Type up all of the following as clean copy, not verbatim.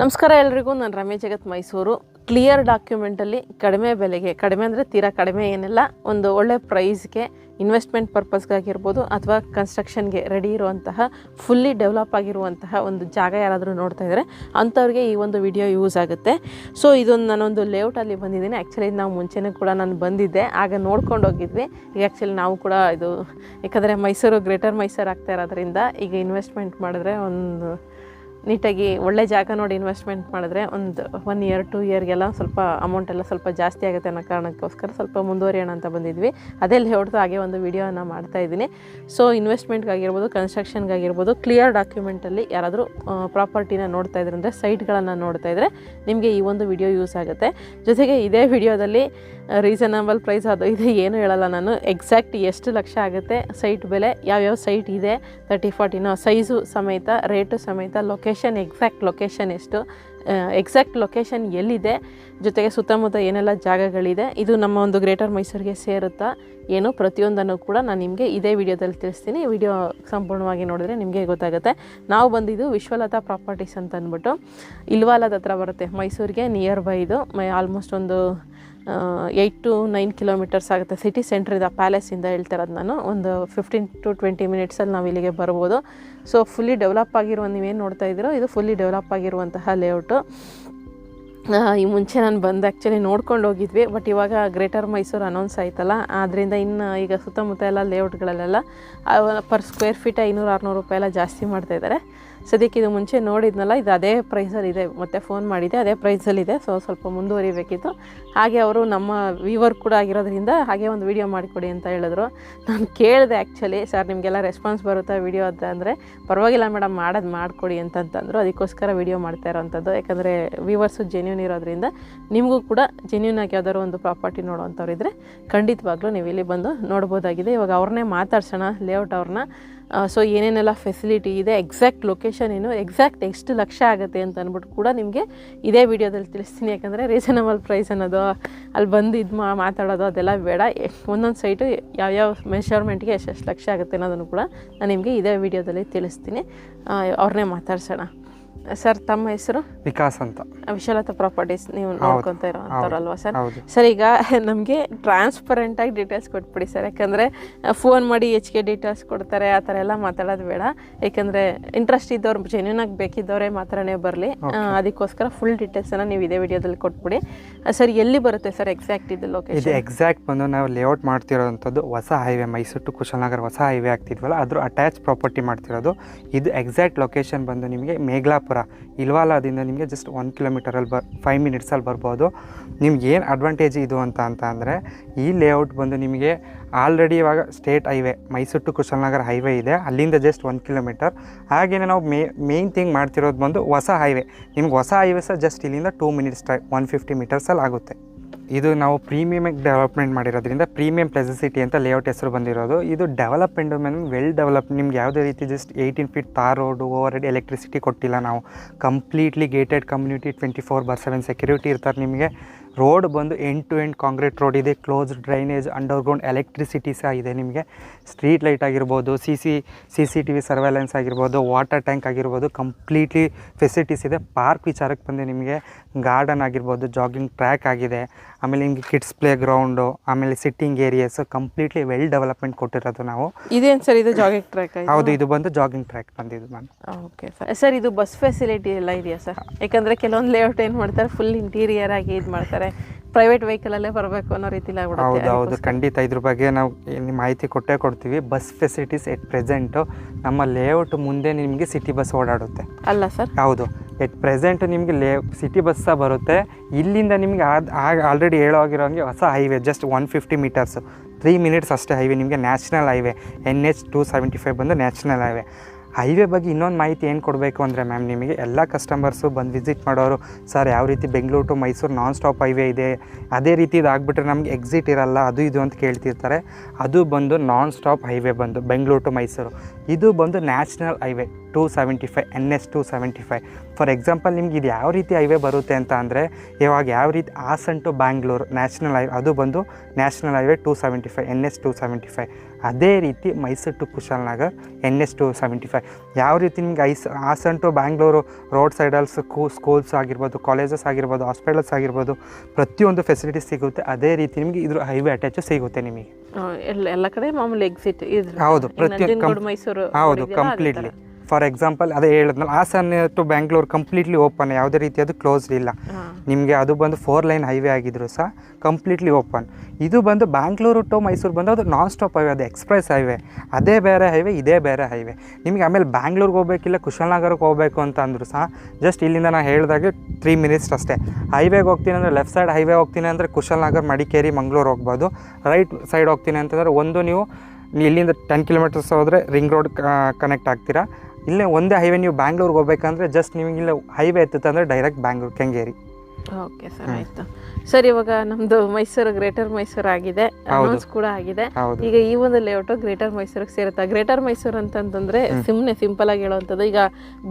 ನಮಸ್ಕಾರ ಎಲ್ರಿಗೂ. ನಾನು ರಮೇಶ್ ಜಗತ್ ಮೈಸೂರು. ಕ್ಲಿಯರ್ ಡಾಕ್ಯುಮೆಂಟಲ್ಲಿ ಕಡಿಮೆ ಬೆಲೆಗೆ, ಕಡಿಮೆ ಅಂದರೆ ತೀರಾ ಕಡಿಮೆ ಏನಿಲ್ಲ, ಒಂದು ಒಳ್ಳೆ ಪ್ರೈಸ್ಗೆ ಇನ್ವೆಸ್ಟ್ಮೆಂಟ್ ಪರ್ಪಸ್ಗಾಗಿರ್ಬೋದು ಅಥವಾ ಕನ್ಸ್ಟ್ರಕ್ಷನ್ಗೆ ರೆಡಿ ಇರುವಂತಹ ಫುಲ್ಲಿ ಡೆವಲಪ್ ಆಗಿರುವಂತಹ ಒಂದು ಜಾಗ ಯಾರಾದರೂ ನೋಡ್ತಾ ಇದ್ದಾರೆ ಅಂಥವ್ರಿಗೆ ಈ ಒಂದು ವಿಡಿಯೋ ಯೂಸ್ ಆಗುತ್ತೆ. ಸೊ ಇದೊಂದು ನಾನೊಂದು ಲೇಔಟಲ್ಲಿ ಬಂದಿದ್ದೀನಿ. ಆ್ಯಕ್ಚುಲಿ ನಾವು ಮುಂಚೆನೇ ಕೂಡ ನಾನು ಬಂದಿದ್ದೆ, ಆಗ ನೋಡ್ಕೊಂಡು ಹೋಗಿದ್ವಿ. ಈಗ ಆ್ಯಕ್ಚುಲಿ ನಾವು ಕೂಡ ಇದು ಯಾಕಂದರೆ ಮೈಸೂರು ಗ್ರೇಟರ್ ಮೈಸೂರು ಆಗ್ತಾ ಇರೋದ್ರಿಂದ ಈಗ ಇನ್ವೆಸ್ಟ್ಮೆಂಟ್ ಮಾಡಿದ್ರೆ ಒಂದು ನೀಟಾಗಿ ಒಳ್ಳೆ ಜಾಗ ನೋಡಿ ಇನ್ವೆಸ್ಟ್ಮೆಂಟ್ ಮಾಡಿದ್ರೆ ಒಂದು 1 year 2 yearಗೆಲ್ಲ ಸ್ವಲ್ಪ ಅಮೌಂಟ್ ಎಲ್ಲ ಸ್ವಲ್ಪ ಜಾಸ್ತಿ ಆಗುತ್ತೆ ಅನ್ನೋ ಕಾರಣಕ್ಕೋಸ್ಕರ ಸ್ವಲ್ಪ ಮುಂದುವರಿಯೋಣ ಅಂತ ಬಂದಿದ್ವಿ. ಅದೆಲ್ಲ ಹೊಡೆದು ಹಾಗೆ ಒಂದು ವಿಡಿಯೋನ ಮಾಡ್ತಾಯಿದ್ದೀನಿ. ಸೊ ಇನ್ವೆಸ್ಟ್ಮೆಂಟ್ಗಾಗಿರ್ಬೋದು, ಕನ್ಸ್ಟ್ರಕ್ಷನ್ಗಾಗಿರ್ಬೋದು, ಕ್ಲಿಯರ್ ಡಾಕ್ಯುಮೆಂಟಲ್ಲಿ ಯಾರಾದರೂ ಪ್ರಾಪರ್ಟಿನ ನೋಡ್ತಾ ಇದ್ರೆ ಅಂದರೆ ಸೈಟ್ಗಳನ್ನು ನೋಡ್ತಾ ಇದ್ದರೆ ನಿಮಗೆ ಈ ಒಂದು ವಿಡಿಯೋ ಯೂಸ್ ಆಗುತ್ತೆ. ಜೊತೆಗೆ ಇದೇ ವಿಡಿಯೋದಲ್ಲಿ ರೀಸನಬಲ್ ಪ್ರೈಸ್ ಅದು ಇದು ಏನು ಹೇಳಲ್ಲ ನಾನು. ಎಕ್ಸಾಕ್ಟ್ ಎಷ್ಟು ಲಕ್ಷ ಆಗುತ್ತೆ ಸೈಟ್ ಬೆಲೆ, ಯಾವ್ಯಾವ ಸೈಟ್ ಇದೆ 30-40 ಸೈಜು ಸಮೇತ, ರೇಟು ಸಮೇತ, ಲೊಕೇಶನ್, ಎಕ್ಸಾಕ್ಟ್ ಲೊಕೇಶನ್ ಎಷ್ಟು, ಎಕ್ಸಾಕ್ಟ್ ಲೊಕೇಶನ್ ಎಲ್ಲಿದೆ, ಜೊತೆಗೆ ಸುತ್ತಮುತ್ತ ಏನೆಲ್ಲ ಜಾಗಗಳಿದೆ, ಇದು ನಮ್ಮ ಒಂದು ಗ್ರೇಟರ್ ಮೈಸೂರಿಗೆ ಸೇರುತ್ತಾ ಏನು, ಪ್ರತಿಯೊಂದನ್ನು ಕೂಡ ನಾನು ನಿಮಗೆ ಇದೇ ವಿಡಿಯೋದಲ್ಲಿ ತಿಳಿಸ್ತೀನಿ. ವಿಡಿಯೋ ಸಂಪೂರ್ಣವಾಗಿ ನೋಡಿದ್ರೆ ನಿಮಗೆ ಗೊತ್ತಾಗುತ್ತೆ. ನಾವು ಬಂದಿದ್ದು ವಿಶ್ವಲತಾ ಪ್ರಾಪರ್ಟೀಸ್ ಅಂತ ಅಂದ್ಬಿಟ್ಟು ಇಲ್ವಾಲದ ಹತ್ರ ಬರುತ್ತೆ, ಮೈಸೂರಿಗೆ ನಿಯರ್ ಬೈ. ಇದು ಆಲ್ಮೋಸ್ಟ್ ಒಂದು 8 to 9 kilometers ಆಗುತ್ತೆ. ಸಿಟಿ ಸೆಂಟ್ರಿಂದ, ಪ್ಯಾಲೇಸಿಂದ ಹೇಳ್ತಿರೋದು ನಾನು. ಒಂದು 15 to 20 minutesಲ್ಲಿ ನಾವು ಇಲ್ಲಿಗೆ ಬರ್ಬೋದು. ಸೊ ಫುಲ್ಲಿ ಡೆವಲಪ್ ಆಗಿರುವ, ನೀವೇನು ನೋಡ್ತಾ ಇದ್ದೀರೋ ಇದು ಫುಲ್ಲಿ ಡೆವಲಪ್ ಆಗಿರುವಂತಹ ಲೇಔಟು. ಈ ಮುಂಚೆ ನಾನು ಬಂದು ಆ್ಯಕ್ಚುಲಿ ನೋಡ್ಕೊಂಡು ಹೋಗಿದ್ವಿ, ಬಟ್ ಇವಾಗ ಗ್ರೇಟರ್ ಮೈಸೂರು ಅನೌನ್ಸ್ ಆಯ್ತಲ್ಲ, ಆದ್ದರಿಂದ ಇನ್ನು ಈಗ ಸುತ್ತಮುತ್ತ ಎಲ್ಲ ಲೇಔಟ್ಗಳಲ್ಲೆಲ್ಲ ಪರ್ ಸ್ಕ್ವೇರ್ ಫೀಟ್ 500-600 ರೂಪಾಯಿ ಎಲ್ಲ ಜಾಸ್ತಿ ಮಾಡ್ತಾಯಿದ್ದಾರೆ. ಸದ್ಯಕ್ಕೆ ಇದು ಮುಂಚೆ ನೋಡಿದ್ನಲ್ಲ, ಇದು ಅದೇ ಪ್ರೈಸಲ್ಲಿದೆ, ಮತ್ತೆ ಫೋನ್ ಮಾಡಿದೆ, ಅದೇ ಪ್ರೈಸಲ್ಲಿದೆ. ಸೊ ಸ್ವಲ್ಪ ಮುಂದುವರಿಬೇಕಿತ್ತು. ಹಾಗೆ ಅವರು ನಮ್ಮ ವ್ಯೂವರ್ ಕೂಡ ಆಗಿರೋದ್ರಿಂದ ಹಾಗೆ ಒಂದು ವಿಡಿಯೋ ಮಾಡಿಕೊಡಿ ಅಂತ ಹೇಳಿದ್ರು. ನಾನು ಕೇಳಿದೆ ಆ್ಯಕ್ಚುಲಿ, ಸರ್ ನಿಮಗೆಲ್ಲ ರೆಸ್ಪಾನ್ಸ್ ಬರುತ್ತಾ ವಿಡಿಯೋ ಅಂತ ಅಂದರೆ, ಪರವಾಗಿಲ್ಲ ಮೇಡಮ್ ಮಾಡೋದು ಮಾಡಿಕೊಡಿ ಅಂತಂತಂದರು. ಅದಕ್ಕೋಸ್ಕರ ವಿಡಿಯೋ ಮಾಡ್ತಾ ಇರೋವಂಥದ್ದು. ಯಾಕಂದರೆ ವ್ಯೂವರ್ಸು ಜೆನ್ಯೂನ್ ಇರೋದ್ರಿಂದ ನಿಮಗೂ ಕೂಡ ಜೆನ್ಯೂನಾಗಿ ಯಾವ್ದಾದ್ರು ಒಂದು ಪ್ರಾಪರ್ಟಿ ನೋಡುವಂಥವ್ರು ಇದ್ದರೆ ಖಂಡಿತವಾಗ್ಲೂ ನೀವು ಇಲ್ಲಿ ಬಂದು ನೋಡ್ಬೋದಾಗಿದೆ. ಇವಾಗ ಅವ್ರನ್ನೇ ಮಾತಾಡ್ಸೋಣ, ಲೇಔಟ್ ಅವ್ರನ್ನ. ಸೊ ಏನೇನೆಲ್ಲ ಫೆಸಿಲಿಟಿ ಇದೆ, ಎಕ್ಸಾಕ್ಟ್ ಲೊಕೇಶನ್ ಏನು, ಎಕ್ಸಾಕ್ಟ್ ಎಷ್ಟು ಲಕ್ಷ ಆಗುತ್ತೆ ಅಂತ ಅಂದ್ಬಿಟ್ಟು ಕೂಡ ನಿಮಗೆ ಇದೇ ವಿಡಿಯೋದಲ್ಲಿ ತಿಳಿಸ್ತೀನಿ. ಯಾಕಂದರೆ ರೀಸನಬಲ್ ಪ್ರೈಸ್ ಅನ್ನೋದು ಅಲ್ಲಿ ಬಂದು ಇದು ಮಾತಾಡೋದು ಅದೆಲ್ಲ ಬೇಡ. ಒಂದೊಂದು ಸೈಟು ಯಾವ್ಯಾವ ಮೆಷರ್ಮೆಂಟ್ಗೆ ಎಷ್ಟೆಷ್ಟು ಲಕ್ಷ ಆಗುತ್ತೆ ಅನ್ನೋದನ್ನು ಕೂಡ ನಾನು ನಿಮಗೆ ಇದೇ ವಿಡಿಯೋದಲ್ಲಿ ತಿಳಿಸ್ತೀನಿ. ಅವ್ರನ್ನೇ ಮಾತಾಡ್ಸೋಣ. ಸರ್ ತಮ್ಮ ಹೆಸರು? ವಿಕಾಸ್ ಅಂತ. ವಿಶ್ವಲತಾ ಪ್ರಾಪರ್ಟೀಸ್ ನೀವು ನೋಡ್ಕೊತಾ ಇರೋ ಅಂಥವ್ರಲ್ವಾ ಸರ್? ಸರ್ ಈಗ ನಮಗೆ ಟ್ರಾನ್ಸ್ಪರೆಂಟಾಗಿ ಡೀಟೇಲ್ಸ್ ಕೊಟ್ಬಿಡಿ ಸರ್. ಯಾಕಂದರೆ ಫೋನ್ ಮಾಡಿ ಹೆಚ್ಚಿಗೆ ಡೀಟೇಲ್ಸ್ ಕೊಡ್ತಾರೆ, ಆ ಥರ ಎಲ್ಲ ಮಾತಾಡೋದು ಬೇಡ. ಯಾಕಂದರೆ ಇಂಟ್ರೆಸ್ಟ್ ಇದ್ದವ್ರು, ಜೆನ್ಯೂನಾಗಿ ಬೇಕಿದ್ದವರೇ ಮಾತ್ರನೇ ಬರಲಿ. ಅದಕ್ಕೋಸ್ಕರ ಫುಲ್ ಡೀಟೇಲ್ಸನ್ನು ನೀವು ಇದೇ ವಿಡಿಯೋದಲ್ಲಿ ಕೊಟ್ಬಿಡಿ. ಸರ್ ಎಲ್ಲಿ ಬರುತ್ತೆ ಸರ್ ಎಕ್ಸಾಕ್ಟ್ ಇದು ಲೊಕೇಶನ್? ಇದು ಎಕ್ಸಾಕ್ಟ್ ಬಂದು ನಾವು ಲೇಔಟ್ ಮಾಡ್ತಿರೋವಂಥದ್ದು ಹೊಸ ಹೈವೇ, ಮೈಸೂರು ಟು ಕುಶಾಲನಗರ ಹೊಸ ಹೈವೇ ಆಗ್ತಿದ್ವಲ್ಲ, ಅದ್ರ ಅಟ್ಯಾಚ್ ಪ್ರಾಪರ್ಟಿ ಮಾಡ್ತಿರೋದು. ಇದು ಎಕ್ಸಾಕ್ಟ್ ಲೊಕೇಶನ್ ಬಂದು ನಿಮಗೆ ಮೇಘಲಾಪುರ, ಇಲ್ವಾಲದಿಂದ ನಿಮಗೆ ಜಸ್ಟ್ 1 kilometerಲ್ಲಿ 5 minutesಲ್ಲಿ ಬರ್ಬೋದು. ನಿಮ್ಗೆ ಏನು ಅಡ್ವಾಂಟೇಜ್ ಇದು ಅಂತ ಅಂದರೆ, ಈ ಲೇಔಟ್ ಬಂದು ನಿಮಗೆ ಆಲ್ರೆಡಿ ಇವಾಗ state highway Mysuru to Kushalanagar highway ಇದೆ, ಅಲ್ಲಿಂದ ಜಸ್ಟ್ 1 kilometer. ಹಾಗೆಯೇ ನಾವು ಮೇಯ್ನ್ ಥಿಂಗ್ ಮಾಡ್ತಿರೋದು ಬಂದು ಹೊಸ ಹೈವೇ. ನಿಮ್ಗೆ ಹೊಸ ಹೈವೇ ಸಹ ಜಸ್ಟ್ ಇಲ್ಲಿಂದ 2 minutes ಡ್ರೈವ್, 150 meters ಆಗುತ್ತೆ. ಇದು ನಾವು ಪ್ರೀಮಿಯಮಾಗಿ ಡೆವಲಪ್ಮೆಂಟ್ ಮಾಡಿರೋದ್ರಿಂದ ಪ್ರೀಮಿಯಂ ಪ್ಲೇಸ್ ಸಿಟಿ ಅಂತ ಲೇಔಟ್ ಹೆಸರು ಬಂದಿರೋದು. ಇದು ಡೆವಲಪ್ಮೆಂಟ್ ಮೇಲೆ ವೆಲ್ ಡೆವಲಪ್. ನಿಮ್ಗೆ ಯಾವುದೇ ರೀತಿ ಜಸ್ಟ್ 18 feet ತಾರ್ ರೋಡು, ಓವರ್ ಹೆಡ್ ಎಲೆಕ್ಟ್ರಿಸಿಟಿ ಕೊಟ್ಟಿಲ್ಲ ನಾವು. ಕಂಪ್ಲೀಟ್ಲಿ ಗೇಟೆಡ್ ಕಮ್ಯುನಿಟಿ, 24/7 ಸೆಕ್ಯೂರಿಟಿ ಇರ್ತಾರೆ. ನಿಮಗೆ ರೋಡ್ ಬಂದು end to end concrete road ಇದೆ, ಕ್ಲೋಸ್ಡ್ ಡ್ರೈನೇಜ್, ಅಂಡರ್ಗ್ರೌಂಡ್ ಎಲೆಕ್ಟ್ರಿಸಿಟಿ ಸಹ ಇದೆ. ನಿಮಗೆ ಸ್ಟ್ರೀಟ್ ಲೈಟ್ ಆಗಿರ್ಬೋದು, CCTV ಸರ್ವೆಲೆನ್ಸ್ ಆಗಿರ್ಬೋದು, ವಾಟರ್ ಟ್ಯಾಂಕ್ ಆಗಿರ್ಬೋದು, ಕಂಪ್ಲೀಟ್ಲಿ ಫೆಸಿಲಿಟೀಸ್ ಇದೆ. ಪಾರ್ಕ್ ವಿಚಾರಕ್ಕೆ ಬಂದು ನಿಮಗೆ ಗಾರ್ಡನ್ ಆಗಿರ್ಬೋದು, ಜಾಗಿಂಗ್ ಟ್ರ್ಯಾಕ್ ಆಗಿದೆ, ಆಮೇಲೆ ನಿಮಗೆ ಕಿಡ್ಸ್ ಪ್ಲೇ ಗ್ರೌಂಡು, ಆಮೇಲೆ sitting areas, completely well development ಕೊಟ್ಟಿರೋದು ನಾವು. ಇದೇನು ಸರ್ ಇದು ಜಾಗಿಂಗ್ ಟ್ರ್ಯಾಕ್? ಹೌದು, ಇದು ಬಂದು ಜಾಗಿಂಗ್ ಟ್ರ್ಯಾಕ್ ಬಂದಿದ್ದು ಮ್ಯಾಮ್. Okay sir. ಸರ್ ಇದು ಬಸ್ ಫೆಸಿಲಿಟಿ ಎಲ್ಲ ಇದೆಯಾ ಸರ್? ಯಾಕಂದರೆ ಕೆಲವೊಂದು ಲೇಔಟ್ ಏನು ಮಾಡ್ತಾರೆ, ಫುಲ್ ಇಂಟೀರಿಯರ್ ಆಗಿ ಇದು ಮಾಡ್ತಾರೆ, ಪ್ರೈವೇಟ್ ವೆಹಿಕಲಲ್ಲೇ ಬರಬೇಕು ಅನ್ನೋ ರೀತಿಲಿ ಆಗ್ಬಿಡುತ್ತೆ. ಹೌದು, ಖಂಡಿತ ಇದ್ರ ಬಗ್ಗೆ ನಾವು ಮಾಹಿತಿ ಕೊಡ್ತೀವಿ. ಬಸ್ ಫೆಸಿಲಿಟೀಸ್ ಎಟ್ ಪ್ರೆಸೆಂಟು ನಮ್ಮ ಲೇಔಟ್ ಮುಂದೆ ನಿಮಗೆ ಸಿಟಿ ಬಸ್ ಓಡಾಡುತ್ತೆ ಅಲ್ಲ ಸರ್? ಹೌದು, ಎಟ್ ಪ್ರೆಸೆಂಟ್ ನಿಮಗೆ ಸಿಟಿ ಬಸ್ ಸಹ ಬರುತ್ತೆ. ಇಲ್ಲಿಂದ ನಿಮಗೆ ಆಲ್ರೆಡಿ ಹೇಳೋಗಿರೋಂಗೆ ಹೊಸ ಹೈವೇ ಜಸ್ಟ್ 150 meters, 3 minutes ಅಷ್ಟೇ ಹೈವೇ. ನಿಮಗೆ ನ್ಯಾಷನಲ್ ಹೈವೇ NH 275 ಬಂದು ನ್ಯಾಷನಲ್ ಹೈವೇ ಬಗ್ಗೆ ಇನ್ನೊಂದು ಮಾಹಿತಿ ಏನು ಕೊಡಬೇಕು ಅಂದರೆ ಮ್ಯಾಮ್, ನಿಮಗೆ ಎಲ್ಲ ಕಸ್ಟಮರ್ಸು ಬಂದು ವಿಸಿಟ್ ಮಾಡೋರು, ಸರ್ ಯಾವ ರೀತಿ Bengaluru to Mysuru non stop highway ಇದೆ, ಅದೇ ರೀತಿ ಇದಾಗ್ಬಿಟ್ರೆ ನಮಗೆ ಎಕ್ಸಿಟ್ ಇರಲ್ಲ, ಅದು ಇದು ಅಂತ ಕೇಳ್ತಿರ್ತಾರೆ. ಅದು ಬಂದು ನಾನ್ ಸ್ಟಾಪ್ ಹೈವೇ ಬಂದು ಬೆಂಗಳೂರು ಟು ಮೈಸೂರು. ಇದು ಬಂದು national highway 275 NS 275. For example ನಿಮ್ಗೆ ಇದು ಯಾವ ರೀತಿ ಹೈವೇ ಬರುತ್ತೆ ಅಂತ ಅಂದರೆ, ಇವಾಗ ಯಾವ ರೀತಿ Hassan to Bangalore national highway, ಅದು ಬಂದು ನ್ಯಾಷನಲ್ ಹೈವೇ 275 NS 275. ಅದೇ ರೀತಿ ಮೈಸೂರು ಟು ಕುಶಾಲನಗರ್ NS 275. ಯಾವ ರೀತಿ ನಿಮ್ಗೆ ಹಾಸನ್ ಟು ಬ್ಯಾಂಗ್ಳೂರು ರೋಡ್ ಸೈಡಲ್ಲಿ ಸ್ಕೂಲ್ಸ್ ಆಗಿರ್ಬೋದು, ಕಾಲೇಜಸ್ ಆಗಿರ್ಬೋದು, ಹಾಸ್ಪಿಟಲ್ಸ್ ಆಗಿರ್ಬೋದು, ಪ್ರತಿಯೊಂದು ಫೆಸಿಲಿಟೀಸ್ ಸಿಗುತ್ತೆ. ಅದೇ ರೀತಿ ನಿಮಗೆ ಇದ್ರ ಹೈವೇ ಅಟ್ಯಾಚು ಸಿಗುತ್ತೆ ನಿಮಗೆ. ಎಲ್ಲ ಕಡೆ ಮಾಮೂಲಿ ಎಕ್ಸಿಟ್ ಹೌದು, ಪ್ರತಿಯೊಂದು ಮೈಸೂರು ಹೌದು ಕಂಪ್ಲೀಟ್ಲಿ. ಫಾರ್ ಎಕ್ಸಾಂಪಲ್ ಅದೇ ಹೇಳಿದ್ನಲ್ಲ, Hassan to Bangalore completely open, ಯಾವುದೇ ರೀತಿ ಅದು ಕ್ಲೋಸ್ಡ್ ಇಲ್ಲ ನಿಮಗೆ. ಅದು ಬಂದು 4 ಲೈನ್ ಹೈವೇ ಆಗಿದ್ರು ಸಹ ಕಂಪ್ಲೀಟ್ಲಿ ಓಪನ್. ಇದು ಬಂದು ಬ್ಯಾಂಗ್ಳೂರು ಟು ಮೈಸೂರು ಬಂದು ಅದು ನಾನ್ ಸ್ಟಾಪ್ ಹೈವೇ, ಅದು ಎಕ್ಸ್ಪ್ರೆಸ್ ಹೈವೇ. ಅದೇ ಬೇರೆ ಹೈವೇ, ಇದೇ ಬೇರೆ ಹೈವೇ. ನಿಮಗೆ ಆಮೇಲೆ ಬ್ಯಾಂಗ್ಳೂರ್ಗೆ ಹೋಗ್ಬೇಕಿಲ್ಲ ಕುಶಾಲನಗರಕ್ಕೆ ಹೋಗಬೇಕು ಅಂತ ಅಂದರು ಸಹ ಜಸ್ಟ್ ಇಲ್ಲಿಂದ ನಾನು ಹೇಳಿದಾಗೆ 3 ಮಿನಿಟ್ಸ್ ಅಷ್ಟೇ. ಹೈವೇಗೆ ಹೋಗ್ತೀನಿ ಅಂದರೆ ಲೆಫ್ಟ್ ಸೈಡ್ ಹೈವೇ ಹೋಗ್ತೀನಿ ಅಂದರೆ ಕುಶಾಲನಗರ್, ಮಡಿಕೇರಿ, ಮಂಗಳೂರು ಹೋಗ್ಬೋದು. ರೈಟ್ ಸೈಡ್ ಹೋಗ್ತೀನಿ ಅಂತಂದರೆ ಒಂದು ನೀವು ಇಲ್ಲಿಂದ 10 ಕಿಲೋಮೀಟರ್ಸ್ ಹೋದರೆ ರಿಂಗ್ ರೋಡ್ ಕನೆಕ್ಟ್ ಆಗ್ತೀರಾ. ಇಲ್ಲೇ ಒಂದೇ ಹೈವೇ ನೀವು ಬ್ಯಾಂಗ್ಳೂರ್ಗೆ ಹೋಗ್ಬೇಕಂದ್ರೆ ಜಸ್ಟ್ ನಿಮಗೆ ಇಲ್ಲ ಹೈವೇ ಎತ್ತುತ್ತೆ ಅಂದರೆ direct Bangalore Kengeri. Okay sir, ಆಯಿತು ಸರ್. ಇವಾಗ ನಮ್ಮದು ಮೈಸೂರು ಗ್ರೇಟರ್ ಮೈಸೂರು ಆಗಿದೆ, ಅನೌನ್ಸ್ ಕೂಡ ಆಗಿದೆ. ಈಗ ಈ ಒಂದು ಲೇಔಟು ಗ್ರೇಟರ್ ಮೈಸೂರಿಗೆ ಸೇರುತ್ತೆ. ಗ್ರೇಟರ್ ಮೈಸೂರು ಅಂತಂತಂದ್ರೆ ಸುಮ್ಮನೆ ಸಿಂಪಲ್ ಆಗಿ ಹೇಳುವಂಥದ್ದು, ಈಗ